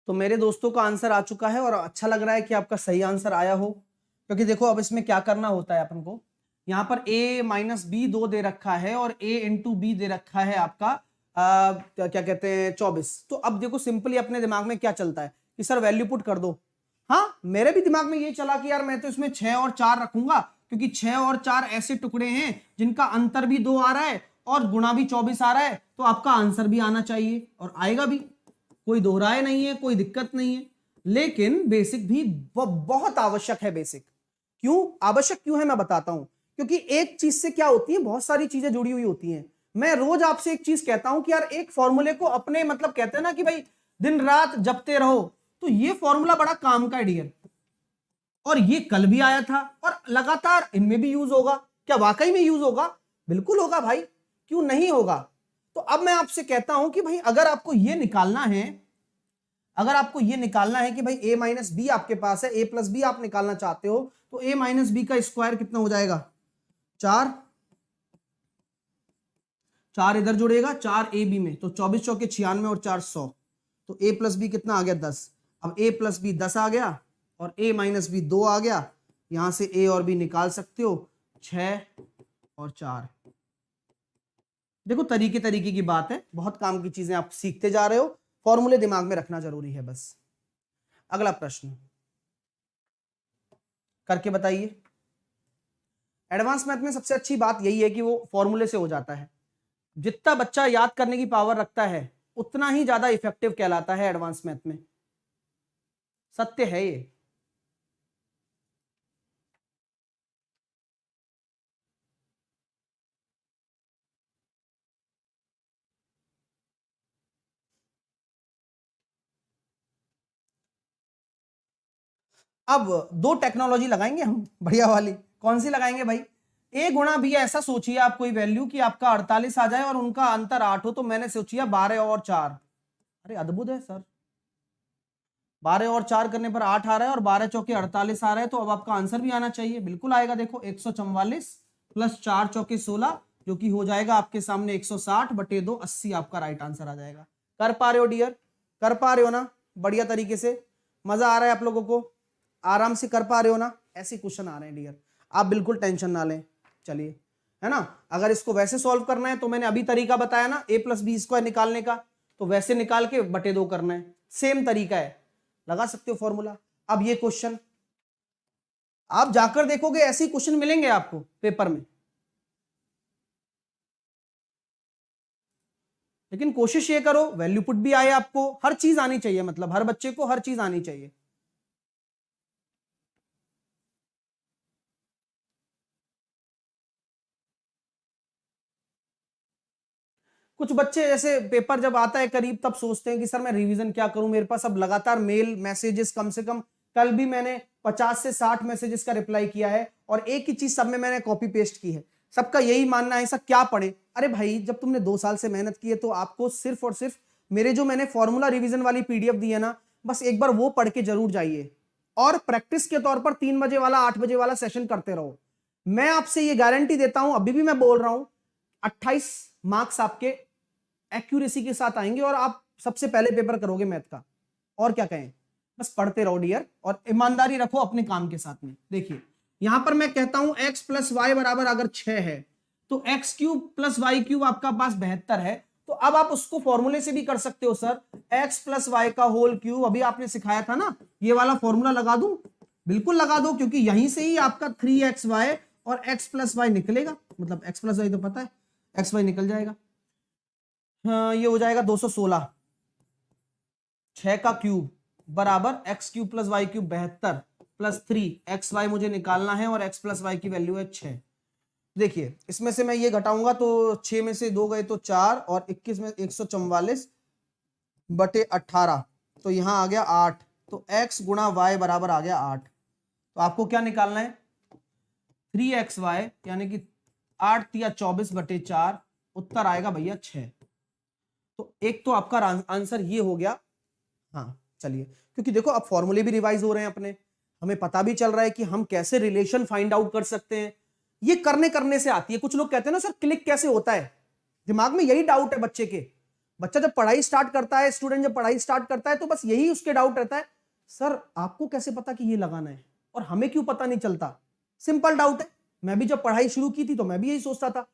तो मेरे दोस्तों का आंसर आ चुका है और अच्छा लग रहा है कि आपका सही आंसर आया हो, क्योंकि देखो अब इसमें क्या करना होता है अपन को। यहाँ पर a माइनस बी 2 दे रखा है और a इंटू बी दे रखा है आपका क्या कहते हैं 24। तो अब देखो सिंपली अपने दिमाग में क्या चलता है कि सर वैल्यू पुट कर दो। हाँ, मेरे भी दिमाग में ये चला कि यार मैं तो इसमें 6 और 4 रखूंगा, क्योंकि 6 और 4 ऐसे टुकड़े हैं जिनका अंतर भी 2 आ रहा है और गुणा भी 24 आ रहा है, तो आपका आंसर भी आना चाहिए और आएगा भी, कोई दोहराए नहीं है, कोई दिक्कत नहीं है। लेकिन बेसिक भी बहुत आवश्यक है। बेसिक क्यों आवश्यक क्यों है मैं बताता हूं, क्योंकि एक चीज से क्या होती है, बहुत सारी चीजें जुड़ी हुई होती हैं। मैं रोज आपसे एक चीज कहता हूं कि यार एक फॉर्मूले को अपने मतलब कहते हैं ना कि भाई दिन रात जपते रहो, तो ये फॉर्मूला बड़ा काम का है डियर, और ये कल भी आया था और लगातार इनमें भी यूज होगा। क्या वाकई में यूज होगा? बिल्कुल होगा भाई, क्यों नहीं होगा। तो अब मैं आपसे कहता हूं कि भाई अगर आपको ये निकालना है, अगर आपको ये निकालना है कि भाई a माइनस बी आपके पास है, a प्लस बी आप निकालना चाहते हो, तो a माइनस बी का स्क्वायर कितना हो जाएगा? 4। 4 इधर जुड़ेगा 4 ए बी में, तो 24 चौके 96 और 4 100। तो a प्लस बी कितना आ गया? 10। अब a प्लस बी 10 आ गया और a माइनस बी 2 आ गया। यहां से a और b निकाल सकते हो, 6 और 4। देखो तरीके तरीके की बात है, बहुत काम की चीजें आप सीखते जा रहे हो, फॉर्मूले दिमाग में रखना जरूरी है बस। अगला प्रश्न करके बताइए। एडवांस मैथ में सबसे अच्छी बात यही है कि वो फॉर्मूले से हो जाता है। जितना बच्चा याद करने की पावर रखता है उतना ही ज्यादा इफेक्टिव कहलाता है एडवांस मैथ में, सत्य है ये। अब दो टेक्नोलॉजी लगाएंगे हम बढ़िया वाली। कौन सी लगाएंगे भाई? ए गुणा बी, ऐसा सोचिए आप कोई वैल्यू कि आपका 48 आ जाए और उनका अंतर 8 हो, तो मैंने सोचिया 12 और 4। अरे अद्भुत है सर, 12 और 4 करने पर 8 आ रहा है और 12 चौके 48 आ रहा है, तो अब आपका आंसर भी आना चाहिए। बिल्कुल आएगा, देखो 144 प्लस 4 चौके 16, जो कि हो जाएगा आपके सामने 160 बटे 2, 80 आपका राइट आंसर आ जाएगा। कर पा रहे हो डियर? कर पा रहे हो ना बढ़िया तरीके से? मजा आ रहा है आप लोगों को? आराम से कर पा रहे हो ना? ऐसे क्वेश्चन आ रहे हैं डियर, आप बिल्कुल टेंशन ना लें। चलिए, है ना। अगर इसको वैसे सॉल्व करना है तो मैंने अभी तरीका बताया ना a प्लस बी स्क्वायर निकालने का, तो वैसे निकाल के बटे 2 करना है, सेम तरीका है, लगा सकते हो फॉर्मूला। अब ये क्वेश्चन आप जाकर देखोगे ऐसे ही क्वेश्चन मिलेंगे आपको पेपर में, लेकिन कोशिश ये करो वैल्यू पुट भी आए आपको, हर चीज आनी चाहिए, मतलब हर बच्चे को हर चीज आनी चाहिए। कुछ बच्चे जैसे पेपर जब आता है करीब तब सोचते हैं कि सर मैं रिवीजन क्या करूं, मेरे पास अब लगातार मेल मैसेजेस, कम से कम कल भी मैंने 50 से 60 मैसेजेस का रिप्लाई किया है और एक ही चीज सब में मैंने कॉपी पेस्ट की है, सबका यही मानना है सर क्या पढ़े। अरे भाई जब तुमने 2 साल से मेहनत की है तो आपको सिर्फ और सिर्फ मेरे जो मैंने फॉर्मूला रिवीजन वाली पीडीएफ दी है ना, बस एक बार वो पढ़ के जरूर जाइए और प्रैक्टिस के तौर पर 3 बजे वाला 8 बजे वाला सेशन करते रहो। मैं आपसे ये गारंटी देता हूं, अभी भी मैं बोल रहा हूं, 28 मार्क्स आपके एक्यूरेसी के साथ आएंगे और आप सबसे पहले पेपर करोगे मैथ का। और क्या कहें, बस पढ़ते रहो डियर और ईमानदारी रखो अपने काम के साथ में। देखिए यहां पर मैं कहता हूं x प्लस वाई बराबर अगर 6 है तो x cube plus y cube आपका पास 72 है। तो अब आप उसको फॉर्मूले से भी कर सकते हो सर, x प्लस वाई का होल क्यूब, अभी आपने सिखाया था ना, ये वाला फॉर्मूला लगा दूं, बिल्कुल लगा दो, क्योंकि यहीं से ही आपका 3xy और x प्लस वाई निकलेगा, मतलब x प्लस वाई तो पता है, एक्स वाई निकल जाएगा। हाँ ये हो जाएगा 216, 6 का क्यूब बराबर x cube plus y cube 72 plus 3 x y मुझे निकालना है और x प्लस वाई की वैल्यू है 6। देखिए इसमें से मैं ये घटाऊंगा तो 6 में से 2 गए तो 4 और 21 में 144 बटे 18, तो यहां आ गया 8, तो x गुणा y बराबर आ गया 8। तो आपको क्या निकालना है, 3xy यानी कि 8 या 24 बटे 4, उत्तर आएगा भैया 6। तो एक तो आपका आंसर ये हो गया। हाँ चलिए, क्योंकि देखो अब फॉर्मूले भी रिवाइज हो रहे हैं अपने, हमें पता भी चल रहा है कि हम कैसे रिलेशन फाइंड आउट कर सकते हैं, ये करने से आती है। कुछ लोग कहते हैं ना सर क्लिक कैसे होता है, दिमाग में यही डाउट है बच्चे के। बच्चा जब पढ़ाई स्टार्ट करता है, स्टूडेंट जब पढ़ाई स्टार्ट करता है तो बस यही उसके डाउट रहता है, सर आपको कैसे पता कि ये लगाना है और हमें क्यों पता नहीं चलता। सिंपल डाउट है, मैं भी जब पढ़ाई शुरू की थी तो मैं भी यही सोचता था।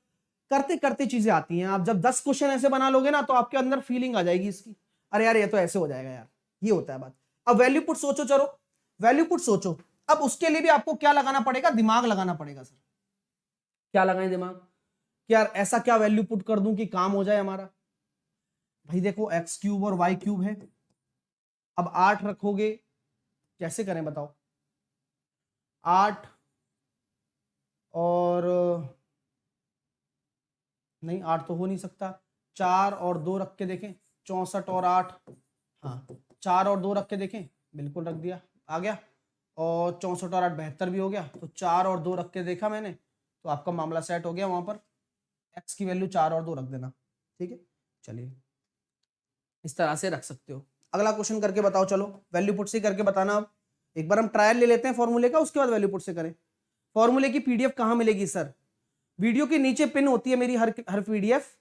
करते करते चीजें आती हैं। आप जब 10 क्वेश्चन ऐसे बना लोगे ना तो आपके अंदर फीलिंग आ जाएगी इसकी, अरे यार ये तो ऐसे हो जाएगा यार, ये होता है बात। अब वैल्यू पुट सोचो, चलो वैल्यू पुट सोचो। अब उसके लिए भी आपको क्या लगाना पड़ेगा, दिमाग लगाना पड़ेगा। सर क्या लगाएं दिमाग, कि यार ऐसा क्या वैल्यू पुट कर दूं कि काम हो जाए हमारा। भाई देखो एक्स क्यूब और वाई क्यूब है, अब 8 रखोगे, कैसे करें बताओ, 8 और नहीं 8 तो हो नहीं सकता, 4 और 2 रख के देखें, 64 और 8, हाँ 4 और 2 रख के देखें, बिल्कुल रख दिया, आ गया, और 64 और 8 72 भी हो गया। तो 4 और 2 रख के देखा मैंने तो आपका मामला सेट हो गया। वहां पर x की वैल्यू 4 और 2 रख देना, ठीक है। चलिए इस तरह से रख सकते हो। अगला क्वेश्चन करके बताओ, चलो वैल्यू पुट से करके बताना। अब एक बार हम ट्रायल ले लेते हैं फॉर्मूले का, उसके बाद वैल्यू पुट से करें। फॉर्मूले की पीडीएफ कहां मिलेगी सर, वीडियो के नीचे पिन होती है मेरी हर पीडीएफ,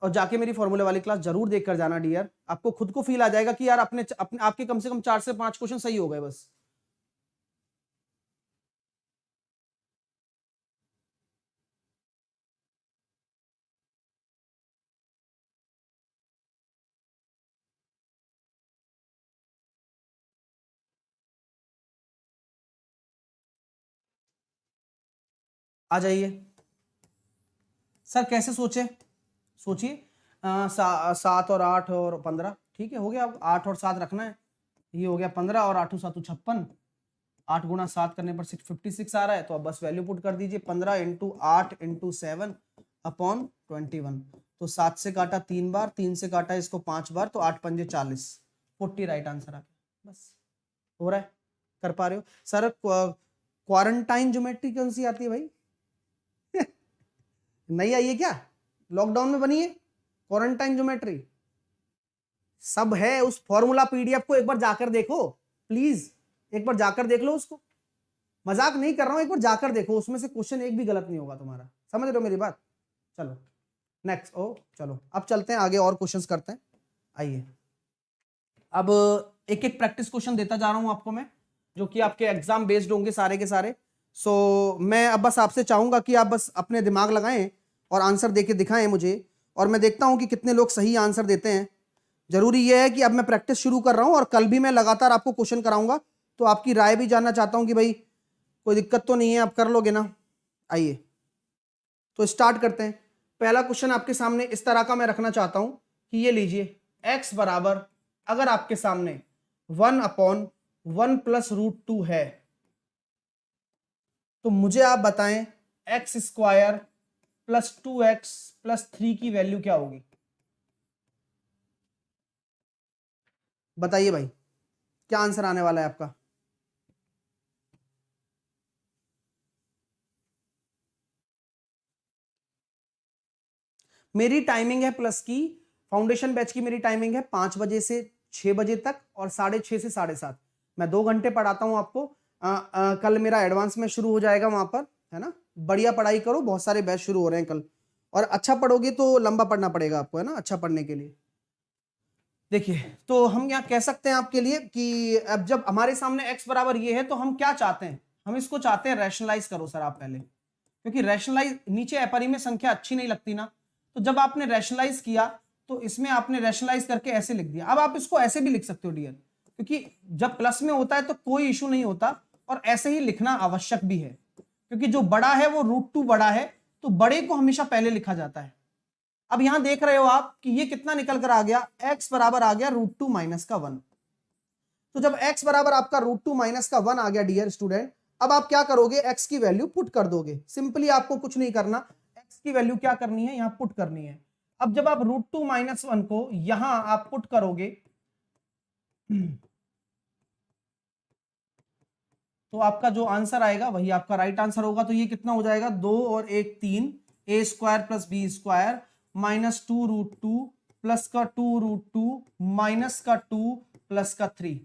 और जाके मेरी फॉर्मूले वाली क्लास जरूर देख कर जाना डियर। आपको खुद को फील आ जाएगा कि यार अपने आपके कम से कम 4 से 5 क्वेश्चन सही हो गए बस। आ जाइए सर, कैसे सोचे, सोचिए। 7 और 8 और 15, ठीक है हो गया। अब 8 और 7 रखना है, ये हो गया 15 और 8 7 56, 8 गुना 7 करने पर 656 आ रहा है। तो अब बस वैल्यू पुट कर दीजिए, 15 इंटू 8 इंटू 7 अपॉन 21। तो 7 से काटा 3 बार, 3 से काटा इसको 5 बार, तो 8 पंजे 40, 40 राइट आंसर आ गया। बस हो रहा है, कर पा रहे हो सर। क्वारंटाइन ज्योमेट्री कौन सी आती है भाई नहीं आई है क्या, लॉकडाउन में बनी है क्वारंटाइन ज्योमेट्री, सब है उस फॉर्मूला पीडीएफ को एक बार जाकर देखो प्लीज, एक बार जाकर देख लो उसको, मजाक नहीं कर रहा हूं, एक बार जाकर देखो, उसमें से क्वेश्चन एक भी गलत नहीं होगा तुम्हारा, समझ रहे हो मेरी बात। चलो नेक्स्ट, ओ चलो अब चलते हैं आगे और क्वेश्चंस करते हैं। आइए अब एक एक प्रैक्टिस क्वेश्चन देता जा रहा हूं आपको मैं, जो कि आपके एग्जाम बेस्ड होंगे सारे के सारे। सो मैं अब बस आपसे चाहूंगा कि आप बस अपने दिमाग लगाएं और आंसर देके दिखाएं मुझे, और मैं देखता हूं कि कितने लोग सही आंसर देते हैं। जरूरी यह है कि अब मैं प्रैक्टिस शुरू कर रहा हूं और कल भी मैं लगातार आपको क्वेश्चन कराऊंगा, तो आपकी राय भी जानना चाहता हूं कि भाई कोई दिक्कत तो नहीं है, आप कर लोगे ना। आइए तो स्टार्ट करते हैं। पहला क्वेश्चन आपके सामने इस तरह का मैं रखना चाहता हूं कि ये लीजिए, x बराबर अगर आपके सामने 1/1 प्लस √2 है, तो मुझे आप बताएं x square plus 2x plus 3 की वैल्यू क्या होगी? बताइए भाई, क्या आंसर आने वाला है आपका? मेरी टाइमिंग है प्लस की, फाउंडेशन बैच की मेरी टाइमिंग है 5 बजे से 6 बजे तक और 6:30 से 7:30। मैं 2 घंटे पढ़ाता हूं आपको। कल मेरा एडवांस में शुरू हो जाएगा वहां पर, है ना। बढ़िया पढ़ाई करो, बहुत सारे बैच शुरू हो रहे हैं कल, और अच्छा पढ़ोगे तो लंबा पढ़ना पड़ेगा आपको, है ना, अच्छा पढ़ने के लिए। देखिए, तो हम यहाँ कह सकते हैं आपके लिए कि अब जब हमारे सामने x बराबर ये है तो हम क्या चाहते हैं? हम इसको चाहते हैं रैशनलाइज करो सर आप पहले, क्योंकि रैशनलाइज नीचे अपरिमेय संख्या अच्छी नहीं लगती ना। तो जब आपने रैशनलाइज किया तो इसमें आपने रैशनलाइज करके ऐसे लिख दिया। अब आप इसको ऐसे भी लिख सकते हो डियर, क्योंकि जब प्लस में होता है तो कोई इशू नहीं होता, और ऐसे ही लिखना आवश्यक भी है, क्योंकि जो बड़ा है वो √2 बड़ा है, तो बड़े को हमेशा पहले लिखा जाता है। अब यहां देख रहे हो आप कि ये कितना निकल कर आ गया, x बराबर आ गया √2 माइनस का 1। तो जब x बराबर आपका √2 माइनस का 1 आ गया डियर स्टूडेंट, अब आप क्या करोगे? x की वैल्यू पुट कर दोगे। सिंपली आपको कुछ नहीं करना, x की वैल्यू क्या करनी है? यहां पुट करनी है। अब जब आप √2 माइनस 1 को यहां आप पुट करोगे तो आपका जो आंसर आएगा वही आपका राइट आंसर होगा। तो ये कितना हो जाएगा? 2 और 1 3, a² plus b² minus 2√2 plus का 2√2 माइनस का 2 प्लस का 3।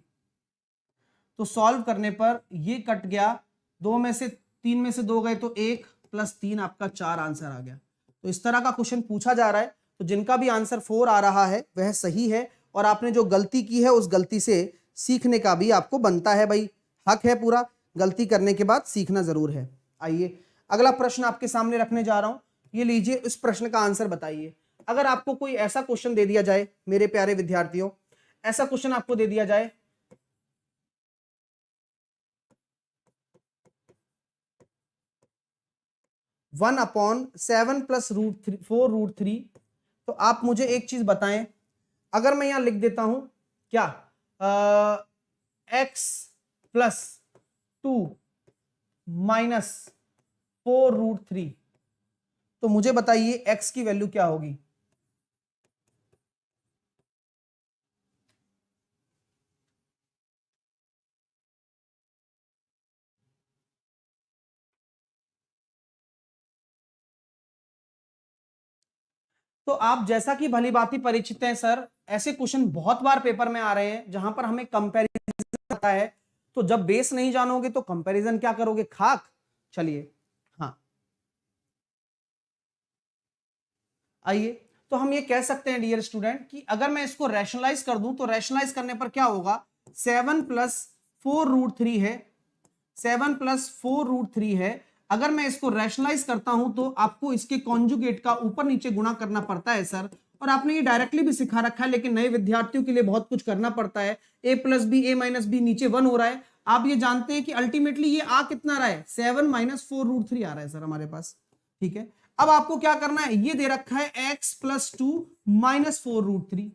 तो सॉल्व करने पर ये कट गया, 2 में से 3 में से 2 गए तो 1 प्लस 3 आपका 4 आंसर आ गया। तो इस तरह का क्वेश्चन पूछा जा रहा है, तो जिनका भी आंसर 4 आ रहा है वह सही है, और आपने जो गलती की है उस गलती से सीखने का भी आपको बनता है भाई, हक है पूरा, गलती करने के बाद सीखना जरूर है। आइए अगला प्रश्न आपके सामने रखने जा रहा हूं, ये लीजिए, इस प्रश्न का आंसर बताइए। अगर आपको कोई ऐसा क्वेश्चन दे दिया जाए मेरे प्यारे विद्यार्थियों, ऐसा क्वेश्चन आपको दे दिया जाए, वन अपॉन 7 प्लस √4√3, तो आप मुझे एक चीज बताएं, अगर मैं यहां लिख देता हूं क्या, x प्लस 2 माइनस 4√3, तो मुझे बताइए x की वैल्यू क्या होगी? तो आप जैसा कि भली भांति परिचित हैं सर, ऐसे क्वेश्चन बहुत बार पेपर में आ रहे हैं जहां पर हमें कंपैरिजन आता है। तो जब बेस नहीं जानोगे तो कंपैरिजन क्या करोगे? खाक। चलिए, हाँ, आइए, तो हम ये कह सकते हैं डियर स्टूडेंट कि अगर मैं इसको रैशनलाइज कर दूं तो रैशनलाइज करने पर क्या होगा? 7 प्लस 4√3 है, 7 प्लस 4√3 है। अगर मैं इसको रैशनलाइज करता हूं तो आपको इसके कॉन्जुगेट का ऊपर नीचे गुणा करना पड़ता है सर, और आपने ये डायरेक्टली भी सिखा रखा है, लेकिन नए विद्यार्थियों के लिए बहुत कुछ करना पड़ता है। a plus b, a minus b, नीचे 1 हो रहा है। आप ये जानते हैं कि अल्टीमेटली ये आ कितना रहा है? 7 माइनस 4√3 आ रहा है सर हमारे पास, ठीक है। अब आपको क्या करना है? ये दे रखा है x प्लस 2 माइनस 4√3,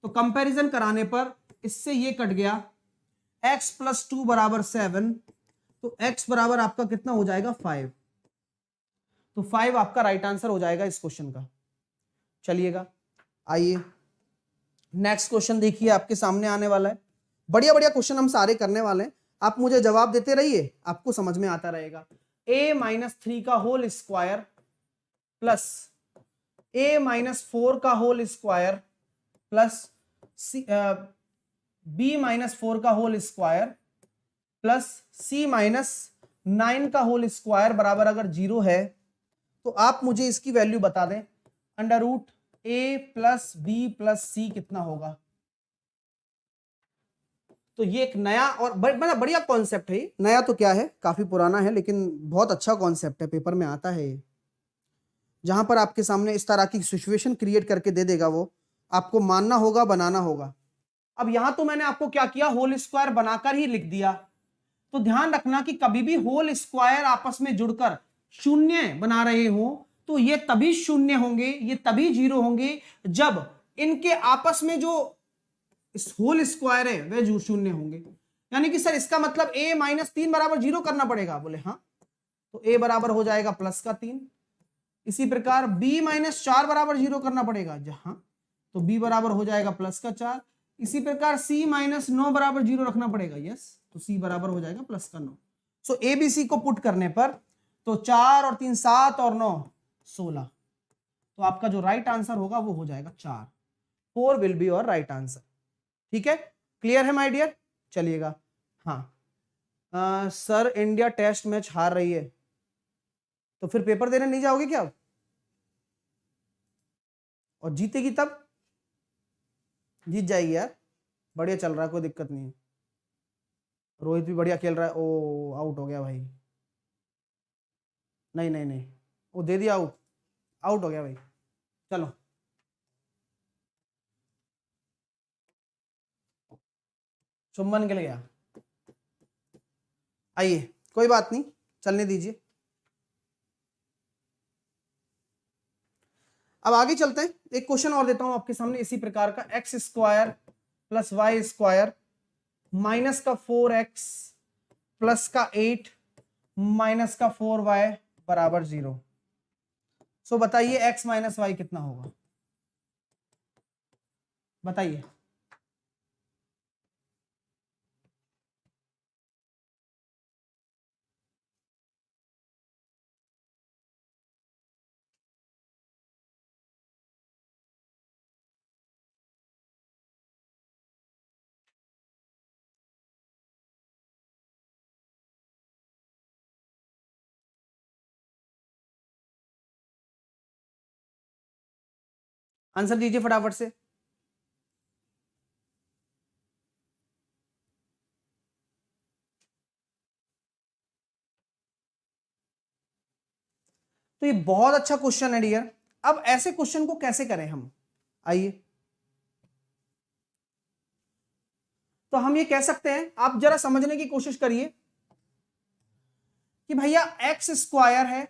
तो कंपेरिजन कराने पर इससे ये कट गया, x प्लस 2 बराबर 7, तो x बराबर आपका कितना हो जाएगा? 5। तो 5 आपका राइट आंसर हो जाएगा इस क्वेश्चन का। चलिएगा, आइए नेक्स्ट क्वेश्चन देखिए, आपके सामने आने वाला है। बढ़िया बढ़िया क्वेश्चन हम सारे करने वाले हैं, आप मुझे जवाब देते रहिए, आपको समझ में आता रहेगा। a माइनस 3 का whole square plus a minus 4 का whole square plus b minus 4 का whole square plus c minus 9 का होल स्क्वायर बराबर अगर 0 है तो आप मुझे इसकी वैल्यू बता दें। Under root a plus b plus c कितना होगा? तो ये एक नया और बढ़िया कॉन्सेप्ट है। नया तो क्या है, काफी पुराना है, लेकिन बहुत अच्छा कॉन्सेप्ट है, पेपर में आता है ये, जहां पर आपके सामने इस तरह की सिचुएशन क्रिएट करके दे देगा, वो आपको मानना होगा, बनाना होगा। अब यहां तो मैंने आपको क्या किया, होल स्क्वायर बनाकर ही लिख दिया। तो ध्यान रखना कि कभी भी होल स्क्वायर आपस में जुड़कर शून्य बना रहे हो तो ये तभी शून्य होंगे, ये तभी 0 होंगे जब इनके आपस में जो होल स्क्वायर है वह शून्य होंगे। यानी कि सर इसका मतलब a माइनस 3 बराबर 0 करना पड़ेगा। बोले हाँ, तो a बराबर हो जाएगा प्लस का 3, इसी प्रकार b माइनस 4 बराबर 0 करना पड़ेगा जहां, तो b बराबर हो जाएगा प्लस का 4। इसी प्रकार c माइनस 9 बराबर 0 रखना पड़ेगा, यस, तो c बराबर हो जाएगा प्लस का 9। सो ए बी सी को पुट करने पर तो 4 और 3 7 और 9 16, तो आपका जो राइट आंसर होगा वो हो जाएगा 4। 4 will be your right answer. ठीक है, क्लियर है माय डियर? चलिएगा। हाँ सर इंडिया टेस्ट मैच हार रही है, तो फिर पेपर देने नहीं जाओगे क्या? और जीतेगी तब? जीत जाएगी यार, बढ़िया चल रहा है, कोई दिक्कत नहीं है। रोहित भी बढ़िया खेल रहा है। ओ आउट हो गया भाई, नहीं नहीं नहीं, वो दे दिया आउट, आउट हो गया भाई। चलो चुम्बन के लिए गया, आइए कोई बात नहीं, चलने दीजिए। अब आगे चलते हैं, एक क्वेश्चन और देता हूं आपके सामने इसी प्रकार का, x square plus y square minus का 4x प्लस का 8 माइनस का 4y बराबर 0। सो बताइए x माइनस वाई कितना होगा, बताइए। आंसर दीजिए फटाफट से। तो ये बहुत अच्छा क्वेश्चन है डियर। अब ऐसे क्वेश्चन को कैसे करें हम, आइए। तो हम ये कह सकते हैं, आप जरा समझने की कोशिश करिए कि भैया एक्स स्क्वायर है,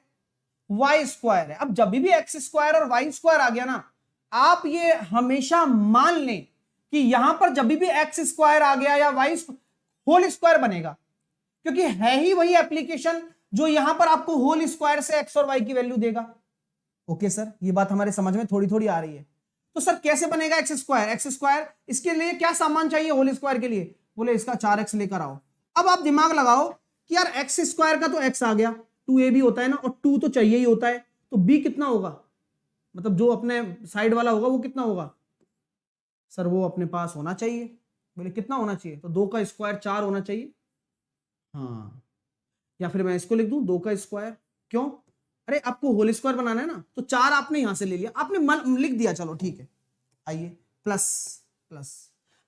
वाई स्क्वायर है। अब जब भी एक्स स्क्वायर और वाई स्क्वायर आ गया ना, आप ये हमेशा मान लें कि यहां पर जब भी एक्स स्क्वायर आ गया या वाई होल स्क्वायर बनेगा, क्योंकि है ही वही एप्लीकेशन जो यहां पर आपको होल स्क्वायर से एक्स और वाई की वैल्यू देगा। ओके सर, ये बात हमारे समझ में थोड़ी थोड़ी आ रही है। तो सर कैसे बनेगा एक्स स्क्वायर? एक्स स्क्वायर इसके लिए क्या सामान चाहिए होल स्क्वायर के लिए? बोले इसका 4x लेकर आओ। अब आप दिमाग लगाओ कि यार एक्स स्क्वायर का तो x आ गया, 2a भी होता है ना, और 2 तो चाहिए ही होता है, तो b कितना होगा, मतलब जो अपने साइड वाला होगा वो कितना होगा? सर वो अपने पास होना चाहिए। बोले कितना होना चाहिए? तो 2 का स्क्वायर 4 होना चाहिए। हाँ, या फिर मैं इसको लिख दूं 2 का स्क्वायर, क्यों? अरे आपको होल स्क्वायर बनाना है ना, तो 4 आपने यहां से ले लिया, आपने लिख दिया, चलो ठीक है। आइए प्लस प्लस,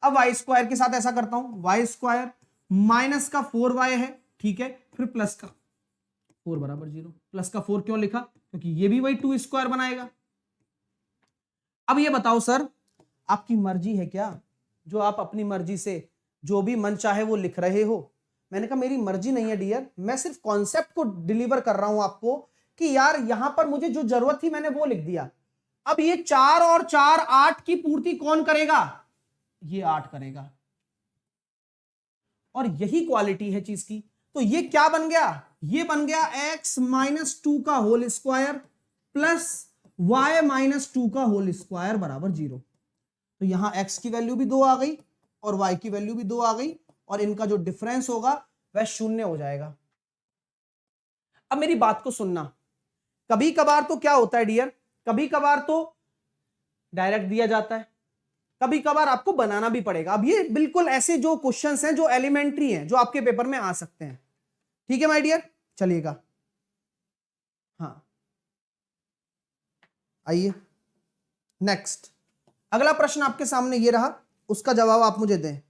अब वाई स्क्वायर के साथ ऐसा करता हूं, वाई स्क्वायर माइनस का 4y है, ठीक है, फिर प्लस का 4 बराबर 0। प्लस का 4 क्यों लिखा? क्योंकि ये भी वही 2 स्क्वायर बनाएगा। अब ये बताओ सर, आपकी मर्जी है क्या, जो आप अपनी मर्जी से जो भी मन चाहे वो लिख रहे हो? मैंने कहा मेरी मर्जी नहीं है डियर, मैं सिर्फ कॉन्सेप्ट को डिलीवर कर रहा हूं आपको कि यार यहां पर मुझे जो जरूरत थी मैंने वो लिख दिया। अब ये 4 और 4 8 की पूर्ति कौन करेगा? ये 8 करेगा, और यही क्वालिटी है चीज की। तो ये क्या बन गया? ये बन गया x माइनस 2 का whole square plus y minus 2 का होल स्क्वायर बराबर 0। तो यहां x की वैल्यू भी 2 आ गई और y की वैल्यू भी 2 आ गई, और इनका जो डिफरेंस होगा वह 0 हो जाएगा। अब मेरी बात को सुनना, कभी कभार तो क्या होता है डियर, कभी कभार तो डायरेक्ट दिया जाता है, कभी कभार आपको बनाना भी पड़ेगा। अब ये बिल्कुल ऐसे जो क्वेश्चंस हैं जो एलिमेंट्री हैं, जो आपके पेपर में आ सकते हैं। ठीक है माय डियर, चलिएगा। हाँ आइए नेक्स्ट, अगला प्रश्न आपके सामने ये रहा, उसका जवाब आप मुझे दें,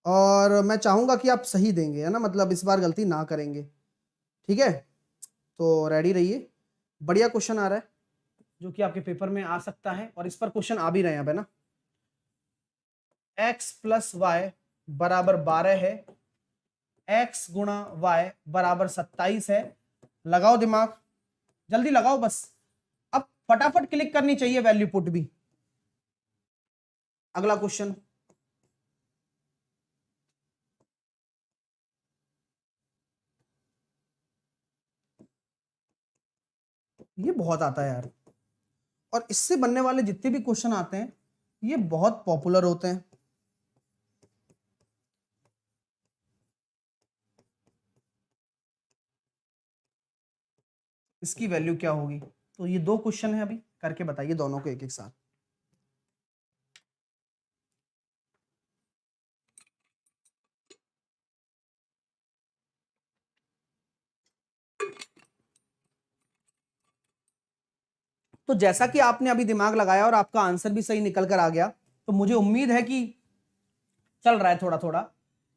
और मैं चाहूंगा कि आप सही देंगे, है ना, मतलब इस बार गलती ना करेंगे। ठीक है, तो रेडी रहिए, बढ़िया क्वेश्चन आ रहा है जो कि आपके पेपर में आ सकता है, और इस पर क्वेश्चन आ भी रहे हैं अब, है ना। x प्लस वाई बराबर 12 है, x गुणा y बराबर 27 है। लगाओ दिमाग, जल्दी लगाओ बस, अब फटाफट क्लिक करनी चाहिए वैल्यू पुट भी। अगला क्वेश्चन, ये बहुत आता है यार, और इससे बनने वाले जितने भी क्वेश्चन आते हैं ये बहुत पॉपुलर होते हैं। इसकी वैल्यू क्या होगी? तो ये दो क्वेश्चन है, अभी करके बताइए दोनों को एक एक साथ। तो जैसा कि आपने अभी दिमाग लगाया और आपका आंसर भी सही निकल कर आ गया, तो मुझे उम्मीद है कि चल रहा है थोड़ा थोड़ा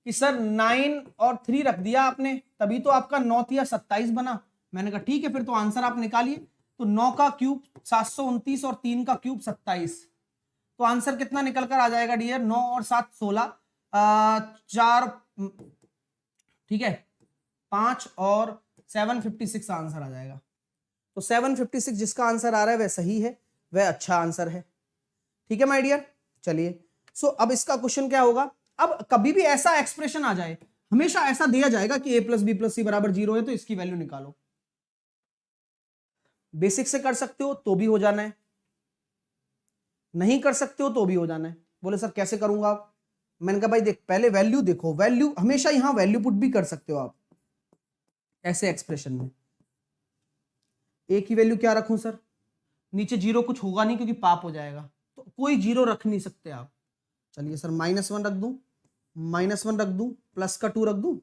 कि सर 9 और 3 रख दिया आपने, तभी तो आपका 9 या 27 बना। मैंने कहा ठीक है, फिर तो आंसर आप निकालिए। तो 9 का क्यूब 729 और 3 का क्यूब 27, तो आंसर कितना निकल कर आ जाएगा डियर? 9 और 7 16, 4, ठीक है, 5 और 756 आंसर आ जाएगा। तो 756 जिसका आंसर आ रहा है वह सही है, वह अच्छा आंसर है। ठीक है माय डियर, चलिए। सो अब इसका क्वेश्चन क्या होगा? अब कभी भी ऐसा एक्सप्रेशन आ जाए, हमेशा ऐसा दिया जाएगा कि a प्लस बी प्लस सी बराबर 0 है, तो इसकी वैल्यू निकालो। बेसिक से कर सकते हो तो भी हो जाना है, नहीं कर सकते हो तो भी हो जाना है। बोले सर कैसे करूंगा आप? मैंने कहा भाई देख, पहले वैल्यू देखो, वैल्यू हमेशा यहां वैल्यू पुट भी कर सकते हो आप ऐसे एक्सप्रेशन में। ए की वैल्यू क्या रखूं सर? नीचे 0 कुछ होगा नहीं क्योंकि पाप हो जाएगा, तो कोई 0 रख नहीं सकते आप। चलिए सर -1 रख दूं, -1 रख दूं, प्लस का 2 रख दूं,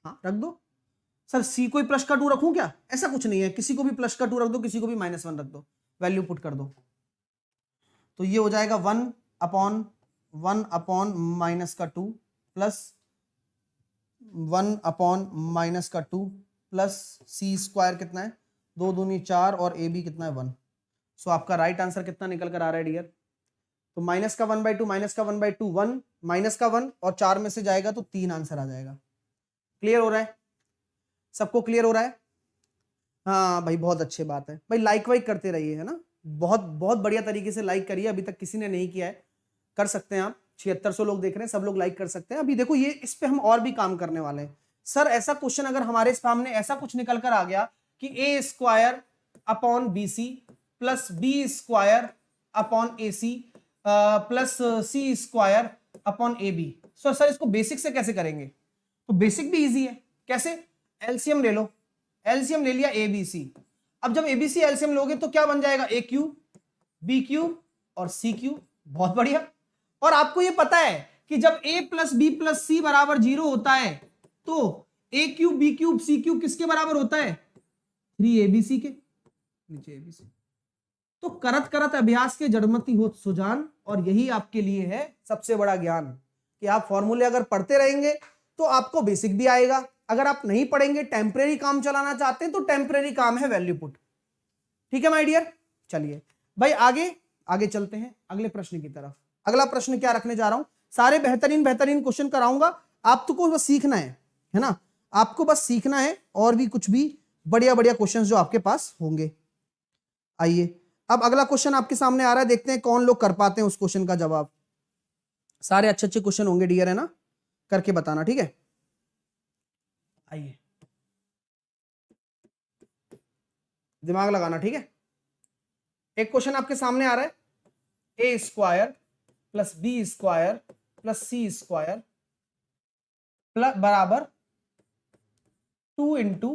हाँ रख दो। सर सी कोई प्लस का 2 रखूं क्या? ऐसा कुछ नहीं है, किसी को भी प्लस का 2 रख दो, किसी को भी -1 रख दो, वैल्यू पुट कर दो। तो ये हो जाएगा 1 अपॉन माइनस का 2 प्लस 1 अपॉन माइनस का 2 प्लस सी स्क्वायर कितना है? 2 दूनी 4 और ए बी कितना है? 1। सो आपका राइट आंसर कितना निकल कर आ रहा है डियर? तो माइनस का 1/2 माइनस का 1/2 1, माइनस का 1 और 4 में से जाएगा तो 3 आंसर आ जाएगा। क्लियर हो रहा है? सबको क्लियर हो रहा है? हाँ भाई बहुत अच्छी बात है भाई, लाइक वाइक करते रहिए, है ना। बहुत बहुत बढ़िया तरीके से लाइक करिए, अभी तक किसी ने नहीं किया है, कर सकते हैं आप। 7600 लोग देख रहे हैं, सब लोग लाइक कर सकते हैं। अभी देखो ये इस पे हम और भी काम करने वाले हैं। सर ऐसा क्वेश्चन अगर हमारे सामने ऐसा कुछ निकल कर आ गया कि a square upon b c plus b square upon a c plus c square upon a b, sir इसको बेसिक से कैसे करेंगे? तो बेसिक भी इजी है। कैसे? एलसीएम ले लो, एलसीएम ले लिया ए बी सी। अब जब एबीसी एलसीएम लोगे तो क्या बन जाएगा? ए क्यूब बी क्यूब और सी क्यूब। बहुत बढ़िया। और आपको ये पता है कि जब a प्लस बी प्लस सी बराबर 0 होता है तो ए cube B cube C cube किसके बराबर होता है? 3abc के। नीचे एबीसी। तो करत करत अभ्यास के जड़मती हो सुजान, और यही आपके लिए है सबसे बड़ा ज्ञान कि आप फॉर्मूले अगर पढ़ते रहेंगे तो आपको बेसिक भी आएगा। अगर आप नहीं पढ़ेंगे, टेम्परेरी काम चलाना चाहते हैं, तो टेम्परेरी काम है वैल्यू पुट। ठीक है माय डियर, चलिए भाई आगे आगे चलते हैं अगले प्रश्न की तरफ। अगला प्रश्न क्या रखने जा रहा हूं? सारे बेहतरीन बेहतरीन क्वेश्चन कराऊंगा, आपको बस सीखना है ना, आपको बस सीखना है, और भी कुछ भी बढ़िया बढ़िया क्वेश्चन जो आपके पास होंगे। आइए अब अगला क्वेश्चन आपके सामने आ रहा है, देखते हैं कौन लोग कर पाते हैं उस क्वेश्चन का जवाब। सारे अच्छे अच्छे क्वेश्चन होंगे डियर, है ना, करके बताना, ठीक है। आइए दिमाग लगाना, ठीक है। एक क्वेश्चन आपके सामने आ रहा है, a square plus b square plus c square plus बराबर 2 into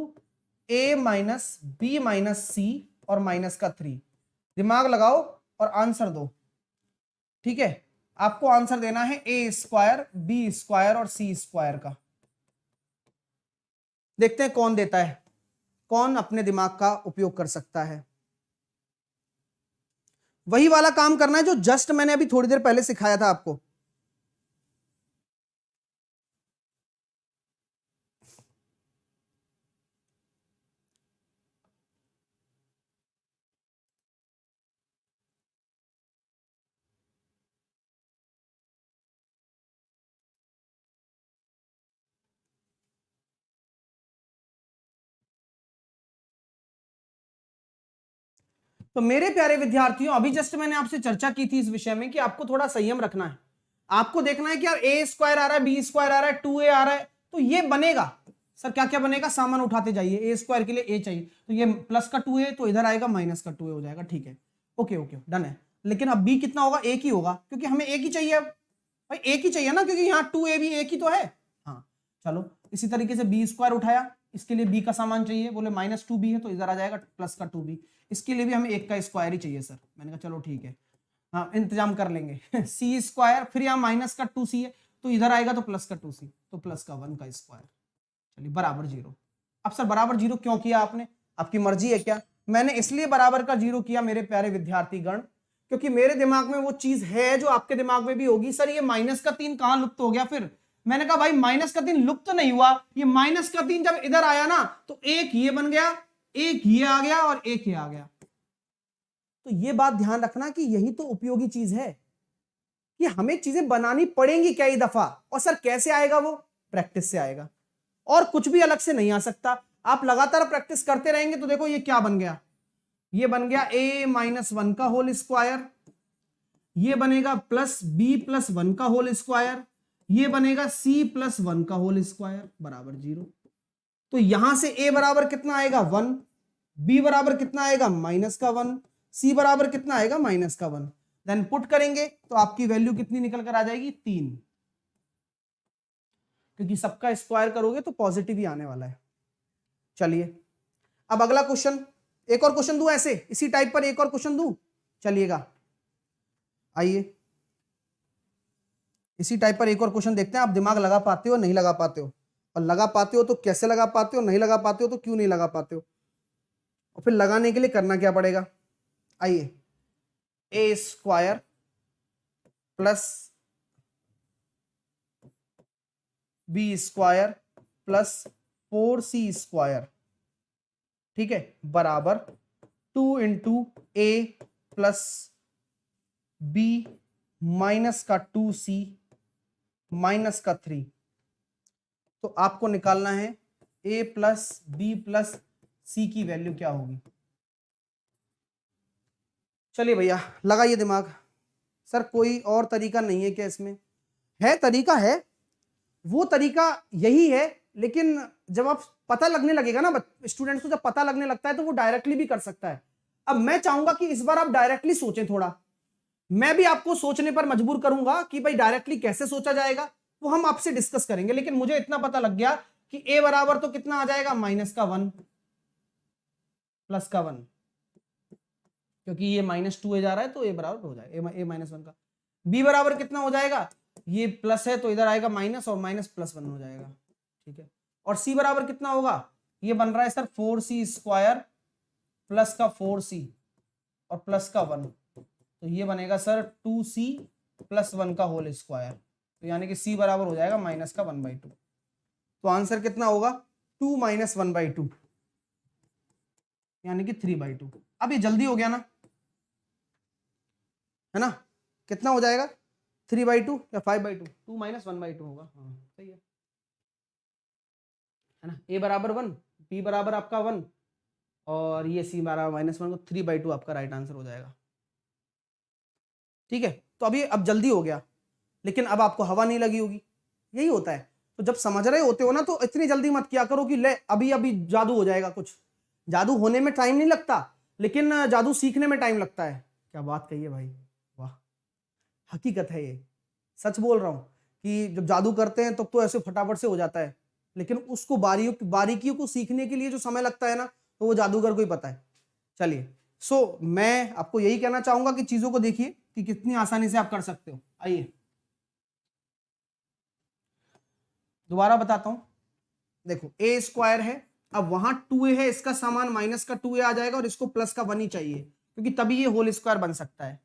a minus b minus c और माइनस का 3। दिमाग लगाओ और आंसर दो, ठीक है। आपको आंसर देना है ए स्क्वायर बी स्क्वायर और सी स्क्वायर का। देखते हैं कौन देता है, कौन अपने दिमाग का उपयोग कर सकता है। वही वाला काम करना है जो जस्ट मैंने अभी थोड़ी देर पहले सिखाया था आपको। तो मेरे प्यारे विद्यार्थियों, अभी जस्ट मैंने आपसे चर्चा की थी इस विषय में कि आपको थोड़ा संयम रखना है। आपको देखना है कि यार ए स्क्वायर आ रहा है, बी स्क्वायर आ रहा है, 2a आ रहा है, तो ये बनेगा, सर क्या क्या बनेगा, सामान उठाते जाइए, ए स्क्वायर के लिए ए चाहिए, तो ये प्लस का 2a तो इधर आएगा माइनस का 2a हो जाएगा, ठीक है, ओके ओके डन है। लेकिन अब b कितना होगा, एक ही होगा, क्योंकि हमें एक ही चाहिए, अब भाई एक ही चाहिए ना, क्योंकि यहाँ 2a भी एक ही तो है। हाँ चलो, इसी तरीके से बी स्क्वायर उठाया, इसके लिए b का सामान चाहिए, बोले माइनस 2b है तो इधर आ जाएगा प्लस का 2b, इसके लिए भी हमें एक का स्क्वायर ही चाहिए सर। मैंने कहा चलो ठीक है, हाँ इंतजाम कर लेंगे सी स्क्वायर, फिर यहाँ माइनस का 2c है तो इधर आएगा तो प्लस का 2c, तो प्लस का 1 का स्क्वायर, चलिए बराबर 0। अब सर बराबर 0 क्यों किया आपने, आपकी मर्जी है क्या? मैंने इसलिए बराबर का 0 किया मेरे प्यारे विद्यार्थीगण, क्योंकि मेरे दिमाग में वो चीज है जो आपके दिमाग में भी होगी, सर ये माइनस का 3 कहां लुप्त हो गया फिर। मैंने कहा भाई माइनस का 3 लुप्त नहीं हुआ, ये माइनस का 3 जब इधर आया ना तो एक ये बन गया, एक ये आ गया और एक ये आ गया। तो ये बात ध्यान रखना कि यही तो उपयोगी चीज है कि हमें चीजें बनानी पड़ेंगी कई दफा, और सर कैसे आएगा वो, प्रैक्टिस से आएगा, और कुछ भी अलग से नहीं आ सकता। आप लगातार प्रैक्टिस करते रहेंगे तो देखो ये क्या बन गया, ये बन गया a माइनस 1 का होल स्क्वायर, ये बनेगा प्लस b प्लस 1 का होल स्क्वायर, ये बनेगा c प्लस 1 का होल स्क्वायर बराबर 0। तो यहां से a बराबर कितना आएगा 1, b बराबर कितना आएगा माइनस का 1, c बराबर कितना आएगा माइनस का 1। देन पुट करेंगे तो आपकी वैल्यू कितनी निकल कर आ जाएगी 3, क्योंकि सबका स्क्वायर करोगे तो पॉजिटिव ही आने वाला है। चलिए अब अगला क्वेश्चन, एक और क्वेश्चन दूं ऐसे इसी टाइप पर, एक और क्वेश्चन दूं, चलिएगा आइए इसी टाइप पर एक और क्वेश्चन देखते हैं, आप दिमाग लगा पाते हो नहीं लगा पाते हो, और लगा पाते हो तो कैसे लगा पाते हो, नहीं लगा पाते हो तो क्यों नहीं लगा पाते हो, और फिर लगाने के लिए करना क्या पड़ेगा। आइए a square plus b square plus 4c square, ठीक है, बराबर 2 into a plus b minus का 2c माइनस का 3। तो आपको निकालना है a प्लस बी प्लस सी की वैल्यू क्या होगी। चलिए भैया लगाइए दिमाग। सर कोई और तरीका नहीं है क्या इसमें? है, तरीका है, वो तरीका यही है, लेकिन जब आप पता लगने लगेगा ना स्टूडेंट्स को, जब पता लगने लगता है तो वो डायरेक्टली भी कर सकता है। अब मैं चाहूंगा कि इस बार आप डायरेक्टली सोचें थोड़ा, मैं भी आपको सोचने पर मजबूर करूंगा कि भाई डायरेक्टली कैसे सोचा जाएगा, वो हम आपसे डिस्कस करेंगे। लेकिन मुझे इतना पता लग गया कि a बराबर तो कितना आ जाएगा माइनस का 1 प्लस का 1, क्योंकि ये माइनस 2 जा रहा है तो a बराबर हो जाएगा a माइनस 1 का। b बराबर कितना हो जाएगा, ये प्लस है तो इधर आएगा माइनस, और माइनस प्लस 1 हो जाएगा, ठीक है। और c बराबर कितना होगा, ये बन रहा है सर 4c स्क्वायर प्लस का 4c और प्लस का 1, तो ये बनेगा सर 2c प्लस 1 का होल स्क्वायर, तो यानी कि c बराबर हो जाएगा माइनस का 1/2। तो आंसर कितना होगा 2 माइनस 1/2, यानी कि 3/2। अब ये जल्दी हो गया ना, है ना, कितना हो जाएगा 3/2 या 5/2, 2 माइनस 1/2 होगा, हाँ सही है ना। a बराबर 1, b बराबर आपका 1 और ये c बराबर माइनस 1, को 3/2 आपका राइट आंसर हो जाएगा, ठीक है। तो अभी अब जल्दी हो गया, लेकिन अब आपको हवा नहीं लगी होगी, यही होता है। तो जब समझ रहे होते हो ना तो इतनी जल्दी मत किया करो कि ले अभी अभी जादू हो जाएगा। कुछ जादू होने में टाइम नहीं लगता, लेकिन जादू सीखने में टाइम लगता है। क्या बात कही है भाई, वाह, हकीकत है ये, सच बोल रहा हूं कि जब जादू करते हैं तब तो ऐसे फटाफट से हो जाता है, लेकिन उसको बारीकियों को सीखने के लिए जो समय लगता है ना, तो वो जादूगर को ही पता है। चलिए मैं आपको यही कहना चाहूंगा कि चीजों को देखिए कि कितनी आसानी से आप कर सकते हो। आइए दोबारा बताता हूं, देखो ए स्क्वायर है, अब वहां 2a है, इसका सामान माइनस का 2a आ जाएगा और इसको प्लस का 1 ही चाहिए, क्योंकि तभी ये होल स्क्वायर बन सकता है।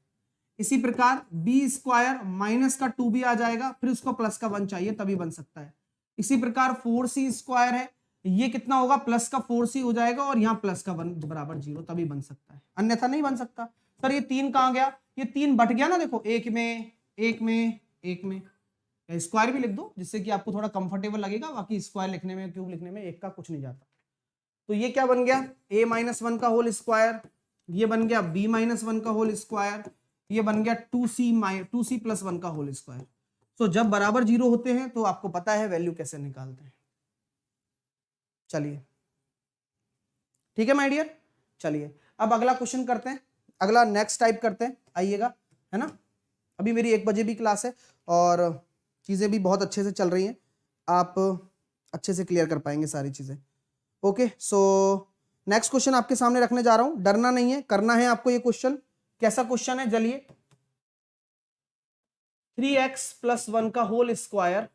इसी प्रकार बी स्क्वायर माइनस का 2b आ जाएगा, फिर उसको प्लस का 1 चाहिए तभी बन सकता है। इसी प्रकार 4c स्क्वायर है, ये कितना होगा प्लस का 4c हो जाएगा और यहाँ प्लस का 1 बराबर 0 तभी बन सकता है, अन्यथा नहीं बन सकता। सर ये 3 कहाँ गया, ये 3 बट गया ना, देखो एक में एक में एक में, स्क्वायर भी लिख दो जिससे कि आपको थोड़ा कंफर्टेबल लगेगा, बाकी स्क्वायर लिखने में क्यूब लिखने में एक का कुछ नहीं जाता। तो ये क्या बन गया a माइनस 1 का होल स्क्वायर, ये बन गया b माइनस 1 का होल स्क्वायर, ये बन गया 2c प्लस 1 का होल स्क्वायर। तो जब बराबर 0 होते हैं तो आपको पता है वैल्यू कैसे निकालते हैं। चलिए ठीक है माय डियर। चलिए अब अगला क्वेश्चन करते हैं, अगला नेक्स्ट टाइप करते हैं, आइएगा, है ना। अभी मेरी 1 बजे भी क्लास है और चीज़ें भी बहुत अच्छे से चल रही हैं, आप अच्छे से क्लियर कर पाएंगे सारी चीज़ें। ओके, सो नेक्स्ट क्वेश्चन आपके सामने रखने जा रहा हूं, डरना नहीं है, करना है आपको ये क्वेश्चन। कैसा क्वेश्चन है, चलिए। 3x + 1 का whole square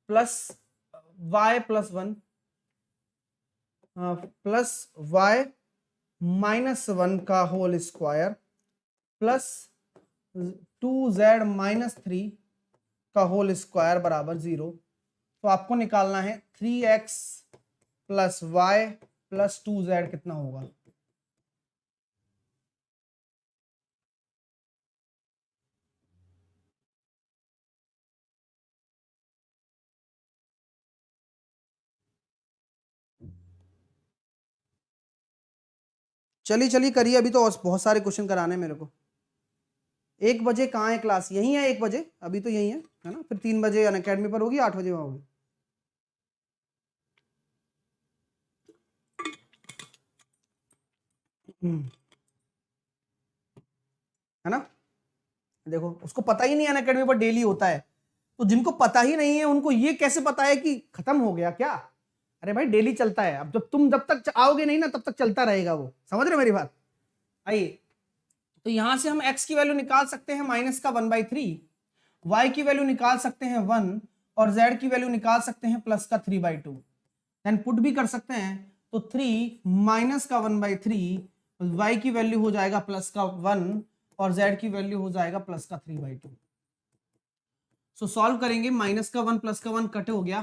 plus y + 1 plus y - 1 का होल स्क्वायर प्लस 2z - 3 का होल स्क्वायर बराबर 0। तो आपको निकालना है 3x + y + 2z कितना होगा। चलिए चलिए करिए, अभी तो बहुत सारे क्वेश्चन कराने हैं मेरे को। 1 बजे कहाँ है क्लास, यही है 1 बजे, अभी तो यही है ना। फिर 3 बजे अनअकैडमी पर होगी, 8 बजे वहां होगी। है ना, देखो उसको पता ही नहीं अनअकैडमी पर डेली होता है, तो जिनको पता ही नहीं है उनको ये कैसे पता है कि खत्म हो गया क्या। अरे भाई डेली चलता है, अब जब तक आओगे नहीं ना तब तक चलता रहेगा वो, समझ रहे हो मेरी बात। आइए, तो यहां से हम x की वैल्यू निकाल सकते हैं -1/3, y की वैल्यू निकाल सकते हैं 1 और z की वैल्यू निकाल सकते हैं +3/2। देन पुट भी कर सकते हैं, तो 3 -1/3, y की वैल्यू हो जाएगा +1 और z की वैल्यू हो जाएगा +3/2। सो सॉल्व करेंगे, -1 +1 कट हो गया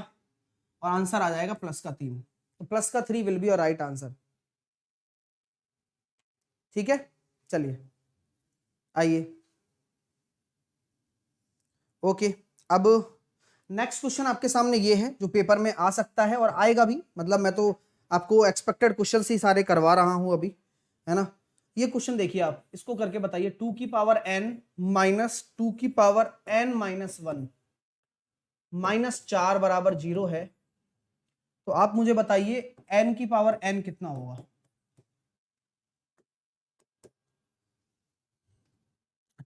और आंसर आ जाएगा +3। तो +3 will be your right answer. ठीक है, चलिए आइए। ओके, अब नेक्स्ट क्वेश्चन आपके सामने ये है जो पेपर में आ सकता है और आएगा भी, मतलब मैं तो आपको एक्सपेक्टेड क्वेश्चन ही सारे करवा रहा हूं अभी, है ना। ये क्वेश्चन देखिए, आप इसको करके बताइए। 2 की पावर n - 2 की पावर n - 1 -4 बराबर 0 है, तो आप मुझे बताइए n की पावर n कितना होगा।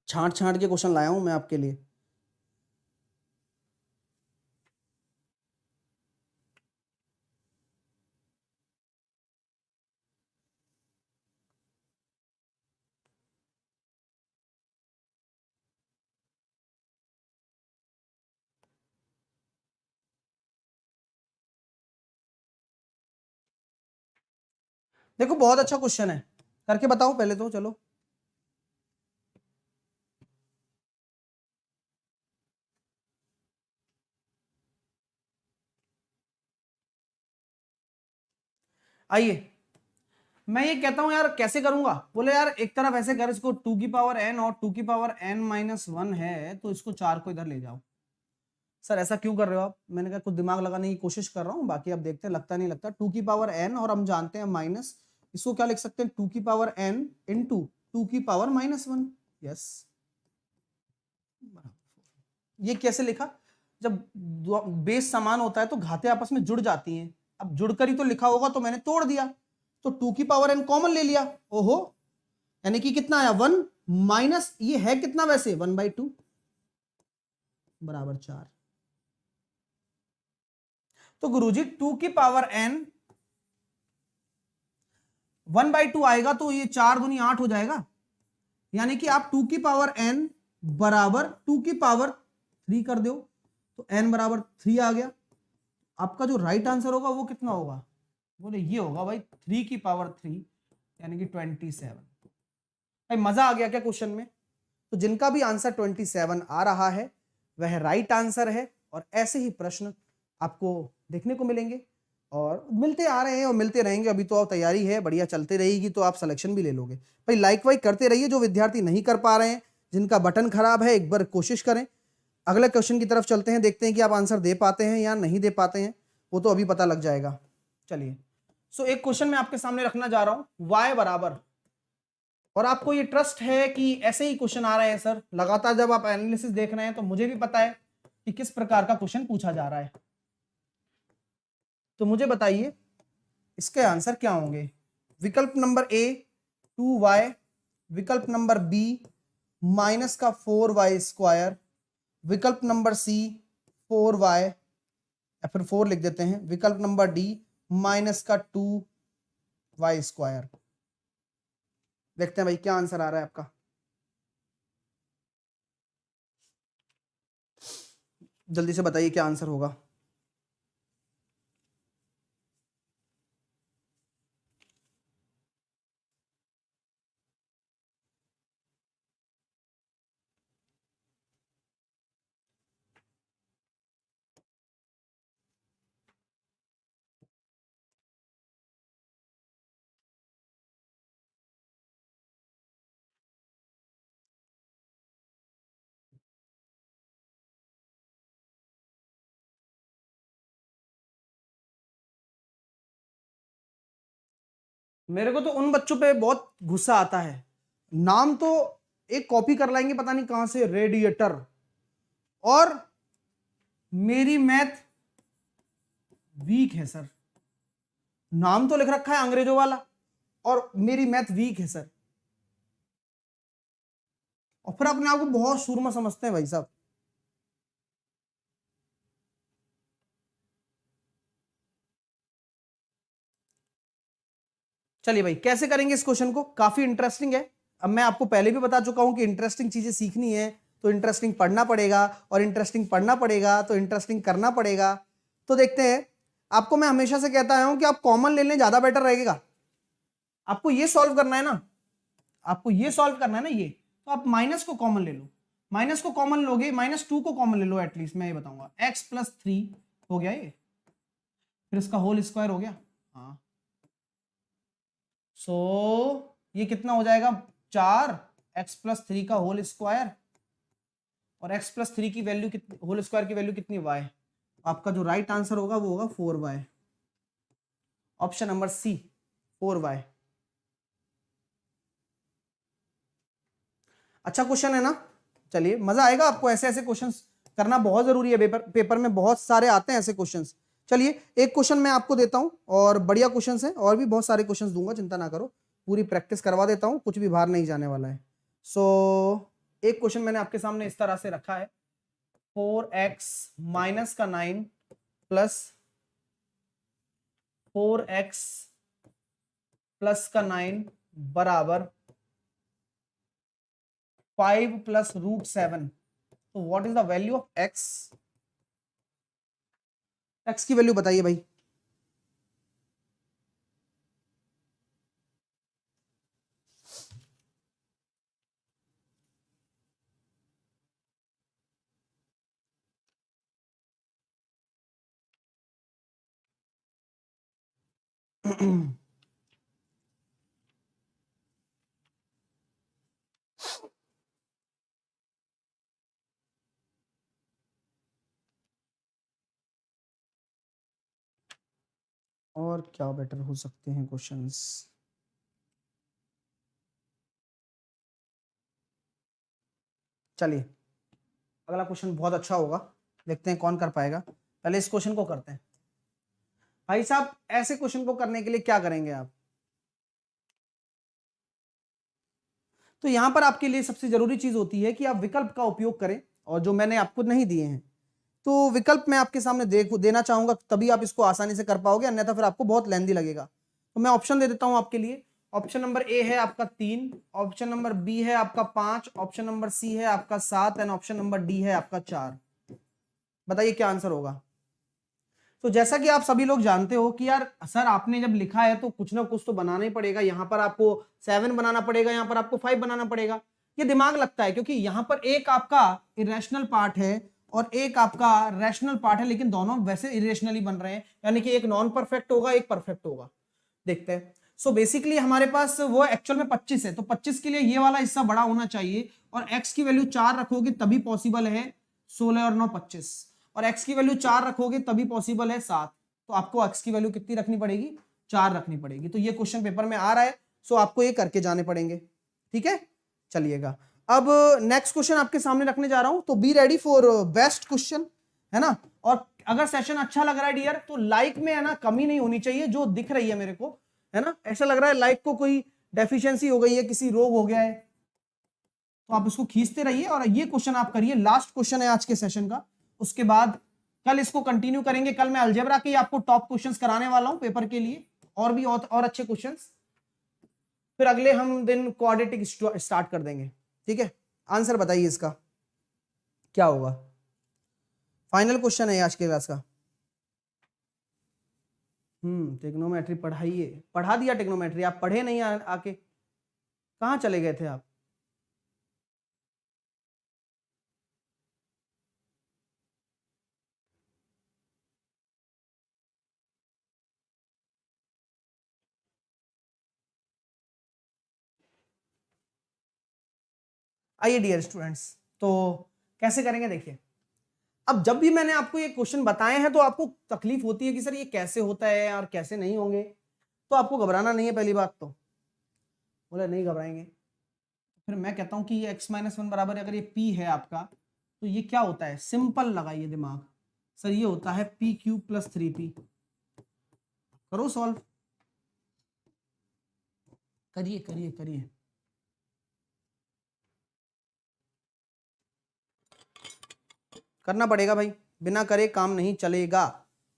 छांट छांट के क्वेश्चन लाया हूं मैं आपके लिए। देखो बहुत अच्छा क्वेश्चन है, करके बताओ पहले तो, चलो। आइए, मैं ये कहता हूं यार कैसे करूंगा, बोले यार एक तरफ ऐसे कर, इसको 2 की पावर n और 2 की पावर n - 1 है, तो इसको 4 को इधर ले जाओ। सर ऐसा क्यों कर रहे हो आप, मैंने कहा कुछ दिमाग लगाने की कोशिश कर रहा हूं, बाकी आप देखते हैं लगता नहीं लगता। 2 की पावर n और हम जानते हैं माइनस, इसको क्या लिख सकते हैं, 2 की पावर n इंटू 2 की पावर -1। यस, ये कैसे लिखा, जब बेस समान होता है तो घाते आपस में जुड़ जाती हैं। अब जुड़कर ही तो लिखा होगा, तो मैंने तोड़ दिया, तो 2 की पावर n कॉमन ले लिया। ओहो, यानी कि कितना आया 1 माइनस ये है कितना वैसे 1/2 बराबर 4। तो गुरुजी 2 की पावर n 1/2 आएगा, तो ये 4 दूनी 8 हो जाएगा, यानी कि आप 2 की पावर n बराबर 2 की पावर 3 कर दो, तो n बराबर 3 आ गया। आपका जो राइट आंसर होगा वो कितना होगा, बोले ये होगा भाई 3 की पावर 3 यानी कि 27। भाई मजा आ गया क्या क्वेश्चन में। तो जिनका भी आंसर 27 आ रहा है वह राइट आंसर है, और ऐसे ही प्रश्न आपको देखने को मिलेंगे और मिलते आ रहे हैं और मिलते रहेंगे। अभी तो तैयारी है बढ़िया चलते रहेगी, तो आप सिलेक्शन भी ले लोगे। भाई लाइक वाइक करते रहिए, जो विद्यार्थी नहीं कर पा रहे हैं, जिनका बटन खराब है, एक बार कोशिश करें। अगले क्वेश्चन की तरफ चलते हैं, देखते हैं कि आप आंसर दे पाते हैं या नहीं दे पाते हैं, वो तो अभी पता लग जाएगा। चलिए, सो एक क्वेश्चन मैं आपके सामने रखना जा रहा हूं, y बराबर, और आपको ये ट्रस्ट है कि ऐसे ही क्वेश्चन आ रहे हैं सर लगातार, जब आप एनालिसिस देख रहे हैं तो मुझे भी पता है कि किस प्रकार का क्वेश्चन पूछा जा रहा है। तो मुझे बताइए इसके आंसर क्या होंगे। विकल्प नंबर ए 2y, विकल्प नंबर बी माइनस का 4y², विकल्प नंबर सी 4y या फिर 4 लिख देते हैं, विकल्प नंबर डी माइनस का 2y²। देखते हैं भाई क्या आंसर आ रहा है आपका। जल्दी से बताइए क्या आंसर होगा। मेरे को तो उन बच्चों पे बहुत गुस्सा आता है, नाम तो एक कॉपी कर लाएंगे पता नहीं कहां से, रेडिएटर, और मेरी मैथ वीक है सर। नाम तो लिख रखा है अंग्रेजों वाला और मेरी मैथ वीक है सर, और फिर अपने आप को बहुत सूरमा समझते हैं भाई साहब। चलिए भाई कैसे करेंगे इस क्वेश्चन को, काफी इंटरेस्टिंग है। अब मैं आपको पहले भी बता चुका हूं कि इंटरेस्टिंग चीजें सीखनी है तो इंटरेस्टिंग पढ़ना पड़ेगा, और इंटरेस्टिंग पढ़ना पड़ेगा तो इंटरेस्टिंग करना पड़ेगा। तो देखते हैं, आपको मैं हमेशा से कहता आया हूं कि आप कॉमन ले लें, ज्यादा बेटर रहेगा। आपको ये सॉल्व करना है ना, आपको ये सॉल्व करना है ना, ये तो आप माइनस को कॉमन ले लो। माइनस को कॉमन लोगे, -2 को कॉमन ले लो एटलीस्ट, मैं ये बताऊंगा। x+3 हो गया ये, फिर इसका होल स्क्वायर हो गया। हाँ सो ये कितना हो जाएगा, 4x+3 का होल स्क्वायर, और x+3 की वैल्यू कितनी, होल स्क्वायर की वैल्यू कितनी, y। आपका जो राइट आंसर होगा वो होगा 4y, option number C 4y। अच्छा क्वेश्चन है ना, चलिए मजा आएगा आपको। ऐसे ऐसे क्वेश्चंस करना बहुत जरूरी है, पेपर में बहुत सारे आते हैं ऐसे क्वेश्चंस। चलिए एक क्वेश्चन मैं आपको देता हूं, और बढ़िया क्वेश्चंस हैं, और भी बहुत सारे क्वेश्चंस दूंगा, चिंता ना करो, पूरी प्रैक्टिस करवा देता हूं, कुछ भी बाहर नहीं जाने वाला है। एक क्वेश्चन मैंने आपके सामने इस तरह से रखा है, 4x माइनस का 9 प्लस 4x प्लस का 9 बराबर 5 प्लस √7। तो what is the value of x? x की वैल्यू बताइए भाई। और क्या बेटर हो सकते हैं क्वेश्चंस। चलिए अगला क्वेश्चन बहुत अच्छा होगा, देखते हैं कौन कर पाएगा। पहले इस क्वेश्चन को करते हैं भाई साहब। ऐसे क्वेश्चन को करने के लिए क्या करेंगे आप, तो यहां पर आपके लिए सबसे जरूरी चीज होती है कि आप विकल्प का उपयोग करें, और जो मैंने आपको नहीं दिए हैं तो विकल्प मैं आपके सामने देना चाहूंगा, तभी आप इसको आसानी से कर पाओगे, अन्यथा फिर आपको बहुत लेंदी लगेगा। तो मैं ऑप्शन दे देता हूं आपके लिए। ऑप्शन नंबर ए है आपका 3, ऑप्शन नंबर बी है आपका 5, ऑप्शन नंबर सी है आपका 7, एंड ऑप्शन नंबर डी है आपका 4। बताइए क्या आंसर होगा। तो जैसा कि आप सभी लोग जानते हो कि यार सर आपने जब लिखा है तो कुछ ना कुछ तो बनाना ही पड़ेगा, यहां पर आपको 7 बनाना पड़ेगा, यहां पर आपको 5 बनाना पड़ेगा। ये दिमाग लगता है, क्योंकि यहां पर एक आपका इरेशनल पार्ट है और एक आपका रैशनल पार्ट है, लेकिन दोनों वैसे इरेशनली बन रहे हैं, यानी कि एक नॉन परफेक्ट होगा एक परफेक्ट होगा। देखते हैं। सो बेसिकली हमारे पास वो एक्चुअल में 25 है, तो 25 के लिए ये वाला हिस्सा बड़ा होना चाहिए, और x की वैल्यू 4 रखोगे तभी पॉसिबल है 16 और 9 25, और x की वैल्यू 4 रखोगे तभी पॉसिबल है 7। तो आपको x की वैल्यू कितनी रखनी पड़ेगी, 4 रखनी पड़ेगी। तो ये क्वेश्चन पेपर में आ रहा है, सो आपको ये करके जाने पड़ेंगे, ठीक है। चलिएगा अब नेक्स्ट क्वेश्चन आपके सामने रखने जा रहा हूं, तो be ready for best question, है ना। और अगर सेशन अच्छा लग रहा है डियर तो लाइक में है ना कमी नहीं होनी चाहिए, जो दिख रही है मेरे को, है ना, ऐसा लग रहा है लाइक को कोई डेफिशिएंसी हो गई है, किसी रोग हो गया है, तो आप इसको खींचते रहिए और ये क्वेश्चन आप करिए। लास्ट क्वेश्चन है आज के सेशन का, उसके बाद कल इसको कंटिन्यू करेंगे। कल मैं अलजेब्रा के आपको टॉप क्वेश्चंस कराने वाला हूं पेपर के लिए, और भी और अच्छे क्वेश्चंस। फिर अगले हम दिन क्वाड्रेटिक स्टार्ट कर देंगे, ठीक है। आंसर बताइए इसका क्या होगा, फाइनल क्वेश्चन है आज के क्लास का। टेक्नोमेट्री पढ़ाइए, पढ़ा दिया टेक्नोमेट्री, आप पढ़े नहीं आके कहाँ चले गए थे आप? आइए डियर स्टूडेंट्स, तो कैसे करेंगे देखिए। अब जब भी मैंने आपको ये क्वेश्चन बताए हैं तो आपको तकलीफ होती है कि सर ये कैसे होता है और कैसे नहीं होंगे, तो आपको घबराना नहीं है। पहली बात तो बोला नहीं घबराएंगे, फिर मैं कहता हूं कि ये x-1 बराबर अगर ये p है आपका, तो ये क्या होता है, सिंपल लगाइए दिमाग, सर ये होता है p³ प्लस 3p। करो सॉल्व, करिए करिए करिए। करना पड़ेगा भाई, बिना करे काम नहीं चलेगा,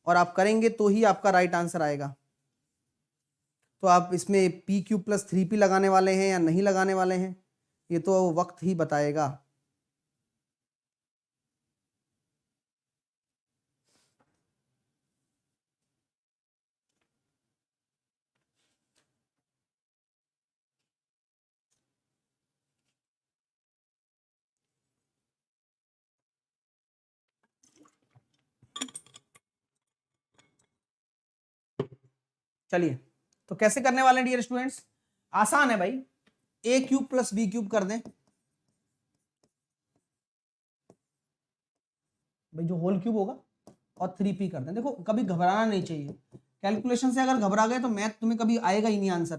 और आप करेंगे तो ही आपका राइट आंसर आएगा। तो आप इसमें p³ प्लस 3p लगाने वाले हैं या नहीं लगाने वाले हैं, ये तो वक्त ही बताएगा। चलिए, तो कैसे करने वाले हैं डियर स्टूडेंट्स, आसान है भाई, a³ प्लस b³ कर दें भाई, जो होल क्यूब होगा, और 3p कर दें। देखो कभी घबराना नहीं चाहिए, कैलकुलेशन से अगर घबरा गए तो मैथ तुम्हें कभी आएगा ही नहीं आंसर।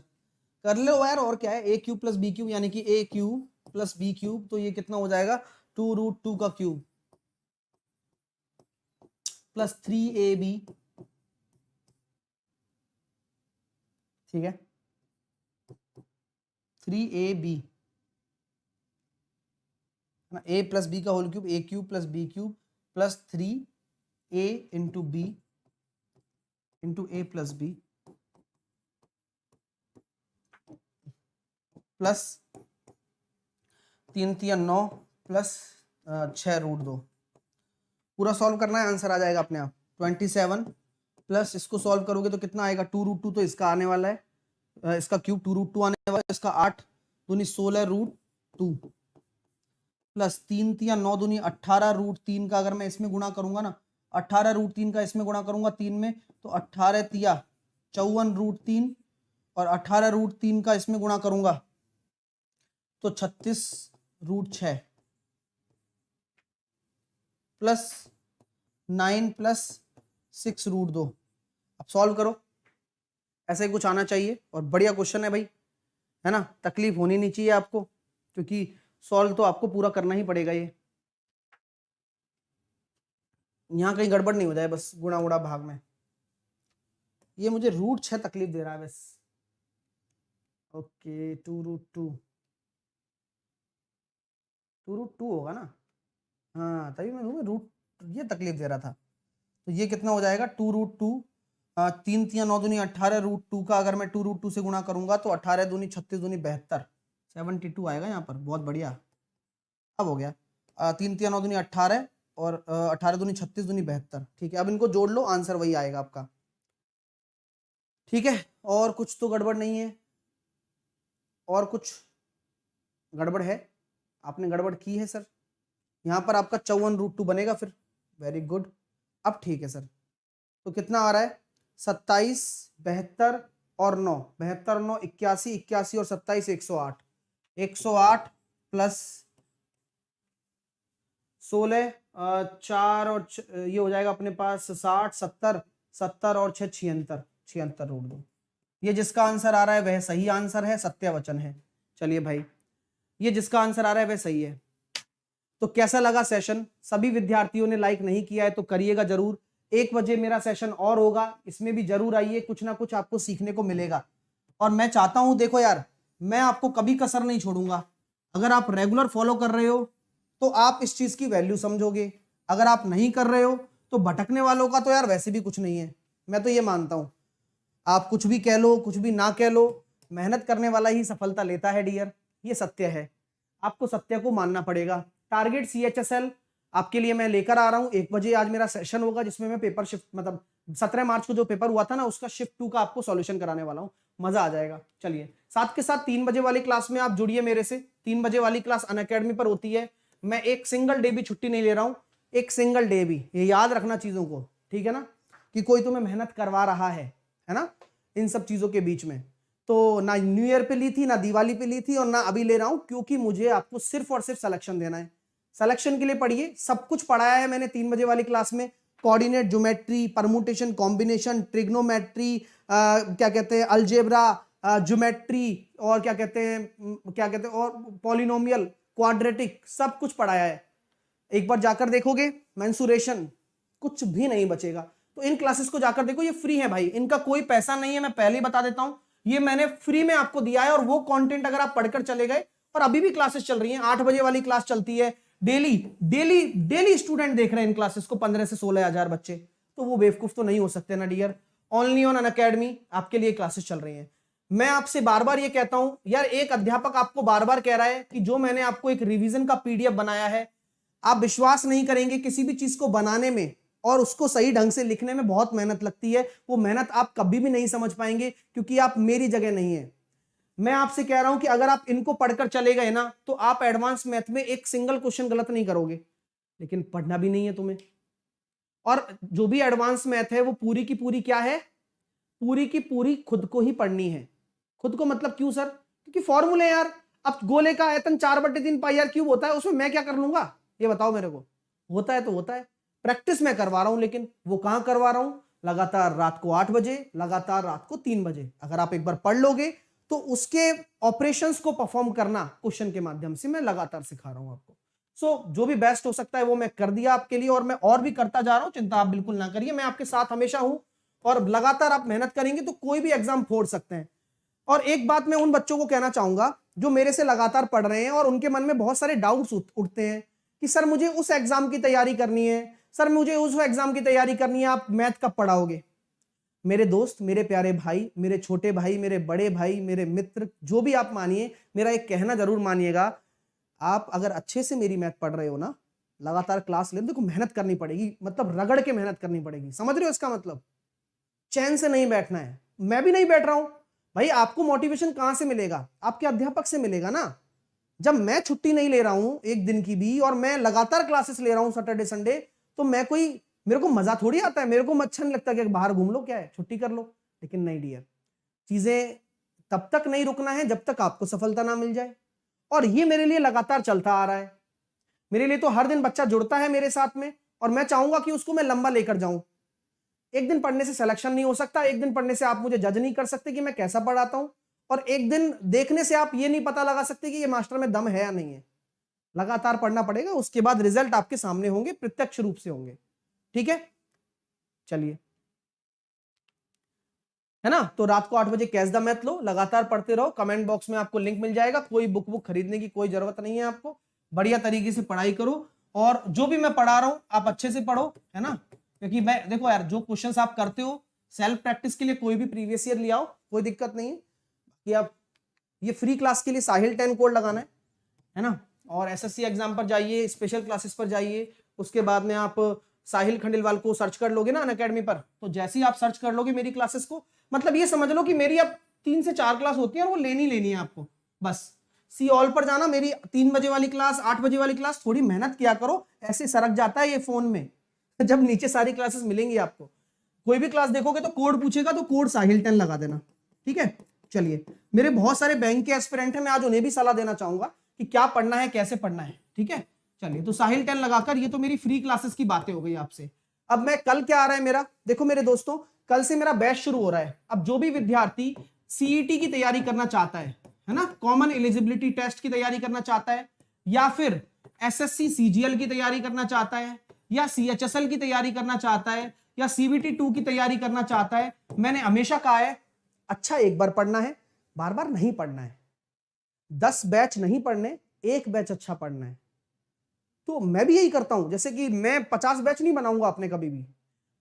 कर लो यार, और क्या है, a³ प्लस b³ यानी कि a³ प्लस b³, तो ये कितना हो जाएगा 2√2 का क्यूब प्लस 3ab, ठीक है, 3ab ना, a प्लस b का whole cube, a³ plus b³ plus 3a into b into a plus b plus 3×9 plus 6√2। पूरा सॉल्व करना है, आंसर आ जाएगा अपने आप 27 प्लस इसको सॉल्व करोगे तो कितना आएगा 2√2, तो इसका आने वाला है, इसका क्यूब 2√2 आने वाला है, इसका 8 दूनी 16√2 प्लस 3×9 दूनी 18√3 का अगर मैं इसमें गुणा करूंगा ना, 18√3 का इसमें गुणा करूंगा 3 में, तो 18×3 54√3, और 18√3 का इसमें गुणा करूंगा तो 36√6 प्लस 9 प्लस 6√2। अब सॉल्व करो, ऐसे ही कुछ आना चाहिए, और बढ़िया क्वेश्चन है भाई, है ना, तकलीफ होनी नहीं चाहिए आपको, क्योंकि सॉल्व तो आपको पूरा करना ही पड़ेगा। ये यहाँ कहीं गड़बड़ नहीं हो जाए बस गुणा उड़ा भाग में। ये मुझे √6 तकलीफ दे रहा है बस। ओके 2√2 होगा ना, हाँ तभी मैं रूट ये तकलीफ दे रहा था। तो ये कितना हो जाएगा 2√2, 3×9 दूनी 18√2 का अगर मैं 2√2 से गुणा करूंगा तो 18 दूनी 36 दूनी 72, 72 आएगा यहाँ पर, बहुत बढ़िया। अब हो गया 3×9 दूनी 18 और 18 दूनी 36 दूनी 72, ठीक है। अब इनको जोड़ लो, आंसर वही आएगा आपका, ठीक है। और कुछ तो गड़बड़ नहीं है, और कुछ गड़बड़ है, आपने गड़बड़ की है सर, यहाँ पर आपका 54√2 बनेगा फिर, वेरी गुड। अब ठीक है सर, तो कितना आ रहा है 27, 72 और 9, 72 9 81, 81 और 27 108, 108 प्लस 16 4 और ये हो जाएगा अपने पास 60, 70, 70 और 6 76, 76√2। ये जिसका आंसर आ रहा है वह सही आंसर है, सत्यवचन है। चलिए भाई, ये जिसका आंसर आ रहा है वह सही है। तो कैसा लगा सेशन, सभी विद्यार्थियों ने लाइक नहीं किया है तो करिएगा जरूर, 1 बजे मेरा सेशन और होगा, इसमें भी जरूर आइए, कुछ ना कुछ आपको सीखने को मिलेगा। और मैं चाहता हूं, देखो यार, मैं आपको कभी कसर नहीं छोड़ूंगा। अगर आप रेगुलर फॉलो कर रहे हो तो आप इस चीज की वैल्यू समझोगे, अगर आप नहीं कर रहे हो तो भटकने वालों का तो यार वैसे भी कुछ नहीं है। मैं तो ये मानता हूं, आप कुछ भी कह लो, कुछ भी ना कह लो, मेहनत करने वाला ही सफलता लेता है डियर, ये सत्य है, आपको सत्य को मानना पड़ेगा। टारगेट CHSL आपके लिए मैं लेकर आ रहा हूं। 1 बजे आज मेरा सेशन होगा, जिसमें मैं पेपर शिफ्ट, मतलब 17 मार्च को जो पेपर हुआ था ना, उसका शिफ्ट 2 का आपको सॉल्यूशन कराने वाला हूं, मजा आ जाएगा। चलिए, साथ के साथ 3 बजे वाली क्लास में आप जुड़िए मेरे से। 3 बजे वाली क्लास अनअकैडमी पर होती है। मैं एक सिंगल डे भी छुट्टी नहीं ले रहा हूं, एक सिंगल डे भी, ये याद रखना चीजों को, ठीक है ना, कि कोई तुम्हें मेहनत करवा रहा है ना, इन सब चीजों के बीच में। तो ना न्यू ईयर पे ली थी, ना दिवाली पे ली थी, और ना अभी ले रहा हूं, क्योंकि मुझे आपको सिर्फ और सिर्फ सिलेक्शन देना है। सिलेक्शन के लिए पढ़िए, सब कुछ पढ़ाया है मैंने 3 बजे वाली क्लास में। Coordinate, geometry, permutation, combination, trigonometry, क्या कहते हैं, अलजेब्रा, ज्योमेट्री, और क्या कहते हैं और पॉलिनोमियल, क्वाड्रेटिक, सब कुछ पढ़ाया है। एक बार जाकर देखोगे, मेंसुरेशन, कुछ भी नहीं बचेगा। तो इन क्लासेस को जाकर देखो, ये फ्री है भाई, इनका कोई पैसा नहीं है, मैं पहले ही बता देता हूं, ये मैंने फ्री में आपको दिया है। और वो कंटेंट अगर आप पढ़कर चले गए, और अभी भी क्लासेस चल रही हैं, 8 बजे वाली क्लास चलती है, डेली डेली डेली स्टूडेंट देख रहे हैं इन क्लासेस को, 15 से 16 हजार बच्चे, तो वो बेवकूफ तो नहीं हो सकते ना डियर। ओनली ऑन अनअकैडमी आपके लिए क्लासेस चल रही हैं। मैं आपसे बार बार ये कहता हूं यार, एक अध्यापक आपको बार बार कह रहा है कि जो मैंने आपको एक रिवीजन का PDF बनाया है, आप विश्वास नहीं करेंगे, किसी भी चीज को बनाने में और उसको सही ढंग से लिखने में बहुत मेहनत लगती है। वो मेहनत आप कभी भी नहीं समझ पाएंगे, क्योंकि आप मेरी जगह नहीं है। मैं आपसे कह रहा हूं कि अगर आप इनको पढ़कर चले गए ना, तो आप एडवांस मैथ में एक सिंगल क्वेश्चन गलत नहीं करोगे। लेकिन पढ़ना भी नहीं है तुम्हें, और जो भी एडवांस मैथ है वो पूरी की पूरी क्या है, पूरी की पूरी खुद को ही पढ़नी है। खुद को मतलब क्यों सर? क्योंकि फॉर्मूले यार, अब गोले का आयतन 4/3 पाई आर क्यूब होता है, उसमें मैं क्या कर लूंगा, ये बताओ मेरे को। होता है तो होता है, प्रैक्टिस मैं करवा रहा हूं, लेकिन वो कहां करवा रहा हूं, लगातार रात को 8 बजे, लगातार रात को 3 बजे। अगर आप एक बार पढ़ लोगे तो उसके ऑपरेशंस को परफॉर्म करना क्वेश्चन के माध्यम से मैं लगातार सिखा रहा हूं आपको। सो जो भी बेस्ट हो सकता है वो मैं कर दिया आपके लिए, और मैं और भी करता जा रहा हूं, चिंता आप बिल्कुल ना करिए, मैं आपके साथ हमेशा हूं। और लगातार आप मेहनत करेंगे तो कोई भी एग्जाम फोड़ सकते हैं। और एक बात मैं उन बच्चों को कहना चाहूंगा जो मेरे से लगातार पढ़ रहे हैं और उनके मन में बहुत सारे डाउट्स उठते हैं कि सर मुझे उस एग्जाम की तैयारी करनी है, सर मुझे उस एग्जाम की तैयारी करनी है, आप मैथ कब पढ़ाओगे? मेरे दोस्त, मेरे प्यारे भाई, मेरे छोटे भाई, मेरे बड़े भाई, मेरे मित्र, जो भी आप मानिए, मेरा एक कहना जरूर मानिएगा, आप अगर अच्छे से मेरी मैथ पढ़ रहे हो ना, लगातार क्लास ले, देखो मेहनत करनी पड़ेगी, मतलब रगड़ के मेहनत करनी पड़ेगी, समझ रहे हो इसका मतलब? चैन से नहीं बैठना है। मैं भी नहीं बैठ रहा हूं भाई, आपको मोटिवेशन कहां से मिलेगा? आपके अध्यापक से मिलेगा ना। जब मैं छुट्टी नहीं ले रहा हूं एक दिन की भी, और मैं लगातार क्लासेस ले रहा हूं सैटरडे संडे, तो मैं कोई, मेरे को मजा थोड़ी आता है, मेरे को अच्छा नहीं लगता कि बाहर घूम लो, क्या है छुट्टी कर लो। लेकिन नहीं डियर, चीजें तब तक नहीं रुकना है जब तक आपको सफलता ना मिल जाए। और ये मेरे लिए लगातार चलता आ रहा है। मेरे लिए तो हर दिन बच्चा जुड़ता है मेरे साथ में, और मैं चाहूंगा कि उसको मैं लंबा लेकर जाऊं। एक दिन पढ़ने से सिलेक्शन नहीं हो सकता, एक दिन पढ़ने से आप मुझे जज नहीं कर सकते कि मैं कैसा पढ़ाता हूं, और एक दिन देखने से आप ये नहीं पता लगा सकते कि ये मास्टर में दम है या नहीं है। लगातार पढ़ना पड़ेगा, उसके बाद रिजल्ट आपके सामने होंगे, प्रत्यक्ष रूप से होंगे। ठीक है, चलिए, है ना? तो रात को 8 बजे कैच द मैथ लो, लगातार पढ़ते रहो, कमेंट बॉक्स में आपको लिंक मिल जाएगा। कोई बुक खरीदने की कोई जरूरत नहीं है आपको, बढ़िया तरीके से पढ़ाई करो, और जो भी मैं पढ़ा रहा हूं आप अच्छे से पढ़ो, है ना? क्योंकि मैं, देखो यार, जो क्वेश्चंस आप करते हो सेल्फ प्रैक्टिस के लिए कोई भी प्रीवियस ईयर ले आओ, कोई दिक्कत नहीं है कि आप ये फ्री क्लास के लिए साहिल 10 कोड लगाना है ना? और एसएससी एग्जाम पर जाइए, स्पेशल क्लासेस पर जाइए, उसके बाद में आप साहिल खंडेलवाल को सर्च कर लोगे ना अनअकैडमी पर, तो जैसे ही आप सर्च कर लोगे मेरी क्लासेस को, मतलब ये समझ लो कि मेरी अब 3 से 4 क्लास होती है और वो लेनी है आपको। बस सी ऑल पर जाना, मेरी 3 बजे वाली क्लास, 8 बजे वाली क्लास, थोड़ी मेहनत किया करो, ऐसे सरक जाता है ये फोन में जब नीचे सारी क्लासेस मिलेंगी आपको। कोई भी क्लास देखोगे तो कोड पूछेगा, तो कोड साहिल 10 लगा देना, ठीक है? चलिए, मेरे बहुत सारे बैंक के एस्पिरेंट हैं, मैं आज उन्हें भी सलाह देना चाहूंगा कि क्या पढ़ना है, कैसे पढ़ना है, ठीक है? चलिए, तो साहिल 10 लगाकर, ये तो मेरी फ्री क्लासेस की बातें हो गई आपसे। अब मैं कल क्या आ रहा है मेरा, देखो मेरे दोस्तों, कल से मेरा बैच शुरू हो रहा है। अब जो भी विद्यार्थी सीईटी की तैयारी करना चाहता है ना, कॉमन एलिजिबिलिटी टेस्ट की तैयारी करना चाहता है, या फिर एसएससी सीजीएल की तैयारी करना चाहता है, या सीएचएसएल की तैयारी करना चाहता है, या CBT 2 की तैयारी करना चाहता है, मैंने हमेशा कहा है अच्छा एक बार पढ़ना है, बार बार नहीं पढ़ना है। 10 बैच नहीं पढ़ने, एक बैच अच्छा पढ़ना है। तो मैं भी यही करता हूं, जैसे कि मैं 50 बैच नहीं बनाऊंगा अपने कभी भी,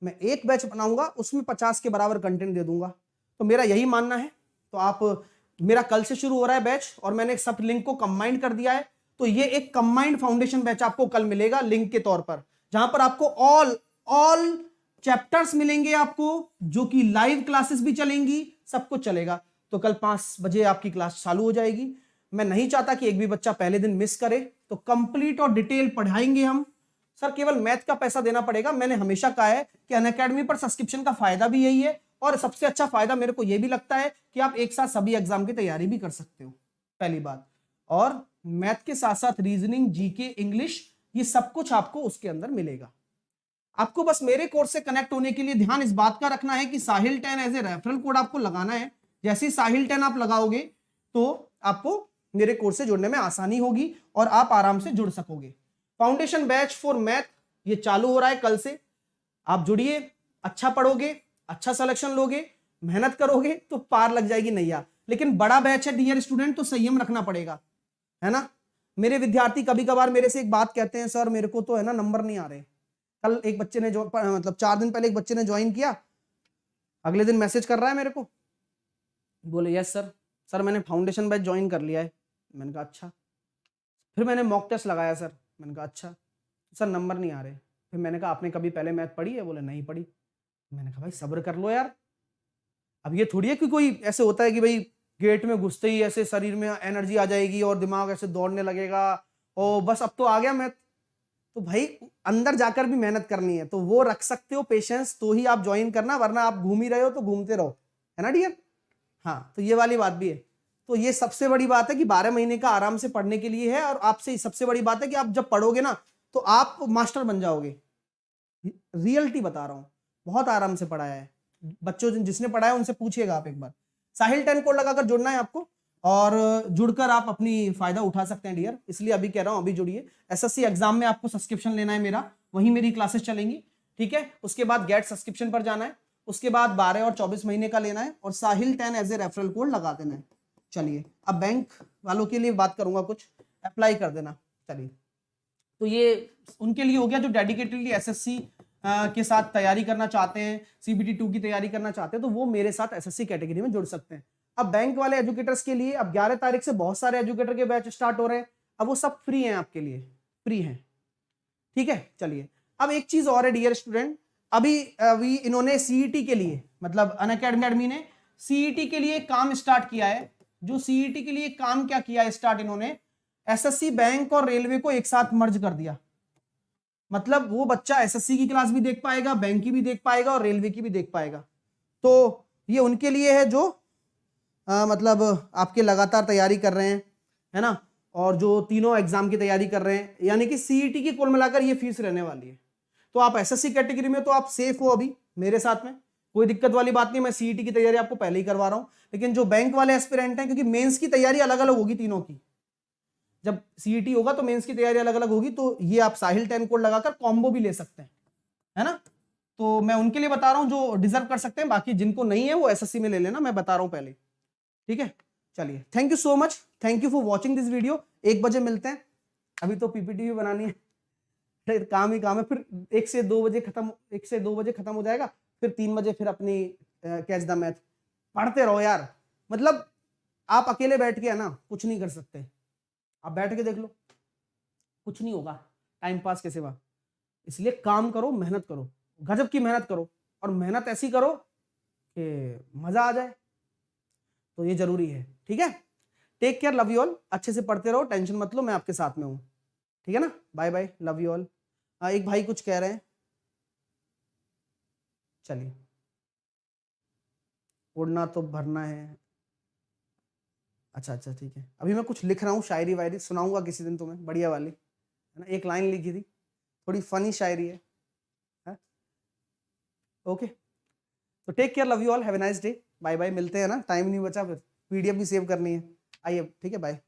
मैं एक बैच बनाऊंगा, उसमें 50 के बराबर कंटेंट दे दूंगा। तो मेरा यही मानना है। तो आप, मेरा कल से शुरू हो रहा है बैच और मैंने सब लिंक को कंबाइन कर दिया है। तो ये एक कंबाइंड फाउंडेशन बैच आपको कल मिलेगा लिंक के तौर पर, जहां पर आपको ऑल चैप्टर्स मिलेंगे आपको, जो कि लाइव क्लासेस भी चलेंगी, सब कुछ चलेगा। तो कल 5 बजे आपकी क्लास चालू हो जाएगी। मैं नहीं चाहता कि एक भी बच्चा पहले दिन मिस करे, तो कंप्लीट और डिटेल पढ़ाएंगे हम। सर केवल मैथ का पैसा देना पड़ेगा। मैंने हमेशा कहा है कि अनअकैडमी पर सब्सक्रिप्शन का फायदा भी यही है, और सबसे अच्छा फायदा मेरे को यह भी लगता है कि आप एक साथ सभी एग्जाम की तैयारी भी कर सकते हो, पहली बात। और मैथ के साथ साथ रीजनिंग, जीके, इंग्लिश, ये सब कुछ आपको उसके अंदर मिलेगा। आपको बस मेरे कोर्स से कनेक्ट होने के लिए ध्यान इस बात का रखना है कि साहिल 10 एज ए रेफरल कोड आपको लगाना है। जैसे ही साहिल 10 आप लगाओगे तो आपको मेरे कोर्स से जुड़ने में आसानी होगी और आप आराम से जुड़ सकोगे। फाउंडेशन बैच फॉर मैथ ये चालू हो रहा है कल से। आप जुड़िए, अच्छा पढ़ोगे, अच्छा सिलेक्शन लोगे, मेहनत करोगे तो पार लग जाएगी नैया। लेकिन बड़ा बैच है डियर स्टूडेंट, तो संयम रखना पड़ेगा, है ना। मेरे विद्यार्थी कभी कभार मेरे से एक बात कहते हैं, सर मेरे को तो है ना नंबर नहीं आ रहे। कल एक बच्चे ने जो मतलब 4 दिन पहले एक बच्चे ने ज्वाइन किया, अगले दिन मैसेज कर रहा है मेरे को, बोले यस सर, सर मैंने फाउंडेशन बैच ज्वाइन कर लिया है। मैंने कहा अच्छा। फिर मैंने मॉक टेस्ट लगाया सर, मैंने कहा अच्छा। सर नंबर नहीं आ रहे। फिर मैंने कहा आपने कभी पहले मैथ पढ़ी है? बोले नहीं पढ़ी। मैंने कहा भाई सब्र कर लो यार, अब ये थोड़ी है कि कोई ऐसे होता है कि भाई गेट में घुसते ही ऐसे शरीर में एनर्जी आ जाएगी और दिमाग ऐसे दौड़ने लगेगा और बस अब तो आ गया मैथ। तो भाई अंदर जाकर भी मेहनत करनी है, तो वो रख सकते हो पेशेंस तो ही आप ज्वाइन करना, वरना आप घूम ही रहे हो तो घूमते रहो, है ना डियर। हाँ, तो ये वाली बात भी है। तो ये सबसे बड़ी बात है कि 12 महीने का आराम से पढ़ने के लिए है, और आपसे सबसे बड़ी बात है कि आप जब पढ़ोगे ना तो आप मास्टर बन जाओगे। रियलिटी बता रहा हूं, बहुत आराम से पढ़ाया है बच्चों, जिसने पढ़ाया उनसे पूछिएगा आप एक बार। साहिल 10 कोड लगाकर जुड़ना है आपको, और जुड़कर आप अपनी फायदा उठा सकते हैं डियर, इसलिए अभी कह रहा हूं अभी जुड़िए। एसएससी एग्जाम में आपको सब्सक्रिप्शन लेना है मेरा, वहीं मेरी क्लासेस चलेंगी, ठीक है। उसके बाद गेट सब्सक्रिप्शन पर जाना है, उसके बाद 12 और 24 महीने का लेना है, और साहिल 10 एज ए रेफरल कोड लगा देना है। चलिए अब बैंक वालों के लिए बात करूंगा, कुछ अप्लाई कर देना। चलिए, तो ये उनके लिए हो गया जो डेडिकेटेडली एसएससी के साथ तैयारी करना चाहते हैं, CBT 2 की तैयारी करना चाहते हैं, तो वो मेरे साथ एसएससी कैटेगरी में जुड़ सकते हैं। अब बैंक वाले एजुकेटर्स के लिए अब 11 तारीख से बहुत सारे एजुकेटर के बैच स्टार्ट हो रहे हैं। अब वो सब फ्री हैं, आपके लिए फ्री हैं, ठीक है। चलिए, अब एक चीज और है डियर स्टूडेंट, अभी इन्होंने सीईटी के लिए, मतलब अनअकैडमी ने सीईटी के लिए काम स्टार्ट किया है। जो सीईटी के लिए काम क्या किया है स्टार्ट, इन्होंने एसएससी, बैंक और रेलवे को एक साथ मर्ज कर दिया। मतलब वो बच्चा एसएससी की क्लास भी देख पाएगा, बैंक की भी देख पाएगा और रेलवे की भी देख पाएगा। तो ये उनके लिए है जो मतलब आपके लगातार तैयारी कर रहे हैं, है ना, और जो तीनों एग्जाम की तैयारी कर रहे हैं, यानी कि सीईटी की कुल मिलाकर ये फीस रहने वाली है। तो आप एसएससी कैटेगरी में तो आप सेफ हो अभी मेरे साथ में, कोई दिक्कत वाली बात नहीं। मैं सीईटी की तैयारी आपको पहले ही करवा रहा हूं। लेकिन जो बैंक वाले एस्पिरेंट हैं, क्योंकि मेंस की तैयारी अलग अलग होगी तीनों की, जब सीईटी होगा तो मेंस की तैयारी अलग अलग होगी, तो ये आप साहिल 10 कोड लगाकर कॉम्बो भी ले सकते हैं, है ना। तो मैं उनके लिए बता रहा हूं जो डिजर्व कर सकते हैं, बाकी जिनको नहीं है वो एसएससी में ले लेना, मैं बता रहा हूं पहले, ठीक है। चलिए, thank you so much, thank you for watching this video. 1 बजे मिलते हैं, अभी तो पीपीटी भी बनानी है, फिर काम ही काम है। फिर 1 से 2 बजे खत्म हो जाएगा, फिर 3 बजे फिर अपनी कैच द मैथ पढ़ते रहो यार। मतलब आप अकेले बैठ के है ना कुछ नहीं कर सकते, आप बैठ के देख लो, कुछ नहीं होगा टाइम पास के सिवा। इसलिए काम करो, मेहनत करो, गजब की मेहनत करो, और मेहनत ऐसी करो कि मजा आ जाए, तो ये जरूरी है, ठीक है। Take care, love you all, अच्छे से पढ़ते रहो, टेंशन मत लो, मैं आपके साथ में हूं, ठीक है ना। Bye bye, love you all. एक भाई कुछ कह रहे हैं, चलिए, उड़ना तो भरना है, अच्छा अच्छा ठीक है। अभी मैं कुछ लिख रहा हूँ, शायरी वायरी सुनाऊंगा किसी दिन तुम्हें, बढ़िया वाली, है ना। एक लाइन लिखी थी, थोड़ी फनी शायरी है, ओके। तो take care, love you all, have a nice day, bye bye, मिलते हैं ना, टाइम नहीं बचा, फिर पीडीएफ भी सेव करनी है। आइए, ठीक है, बाय।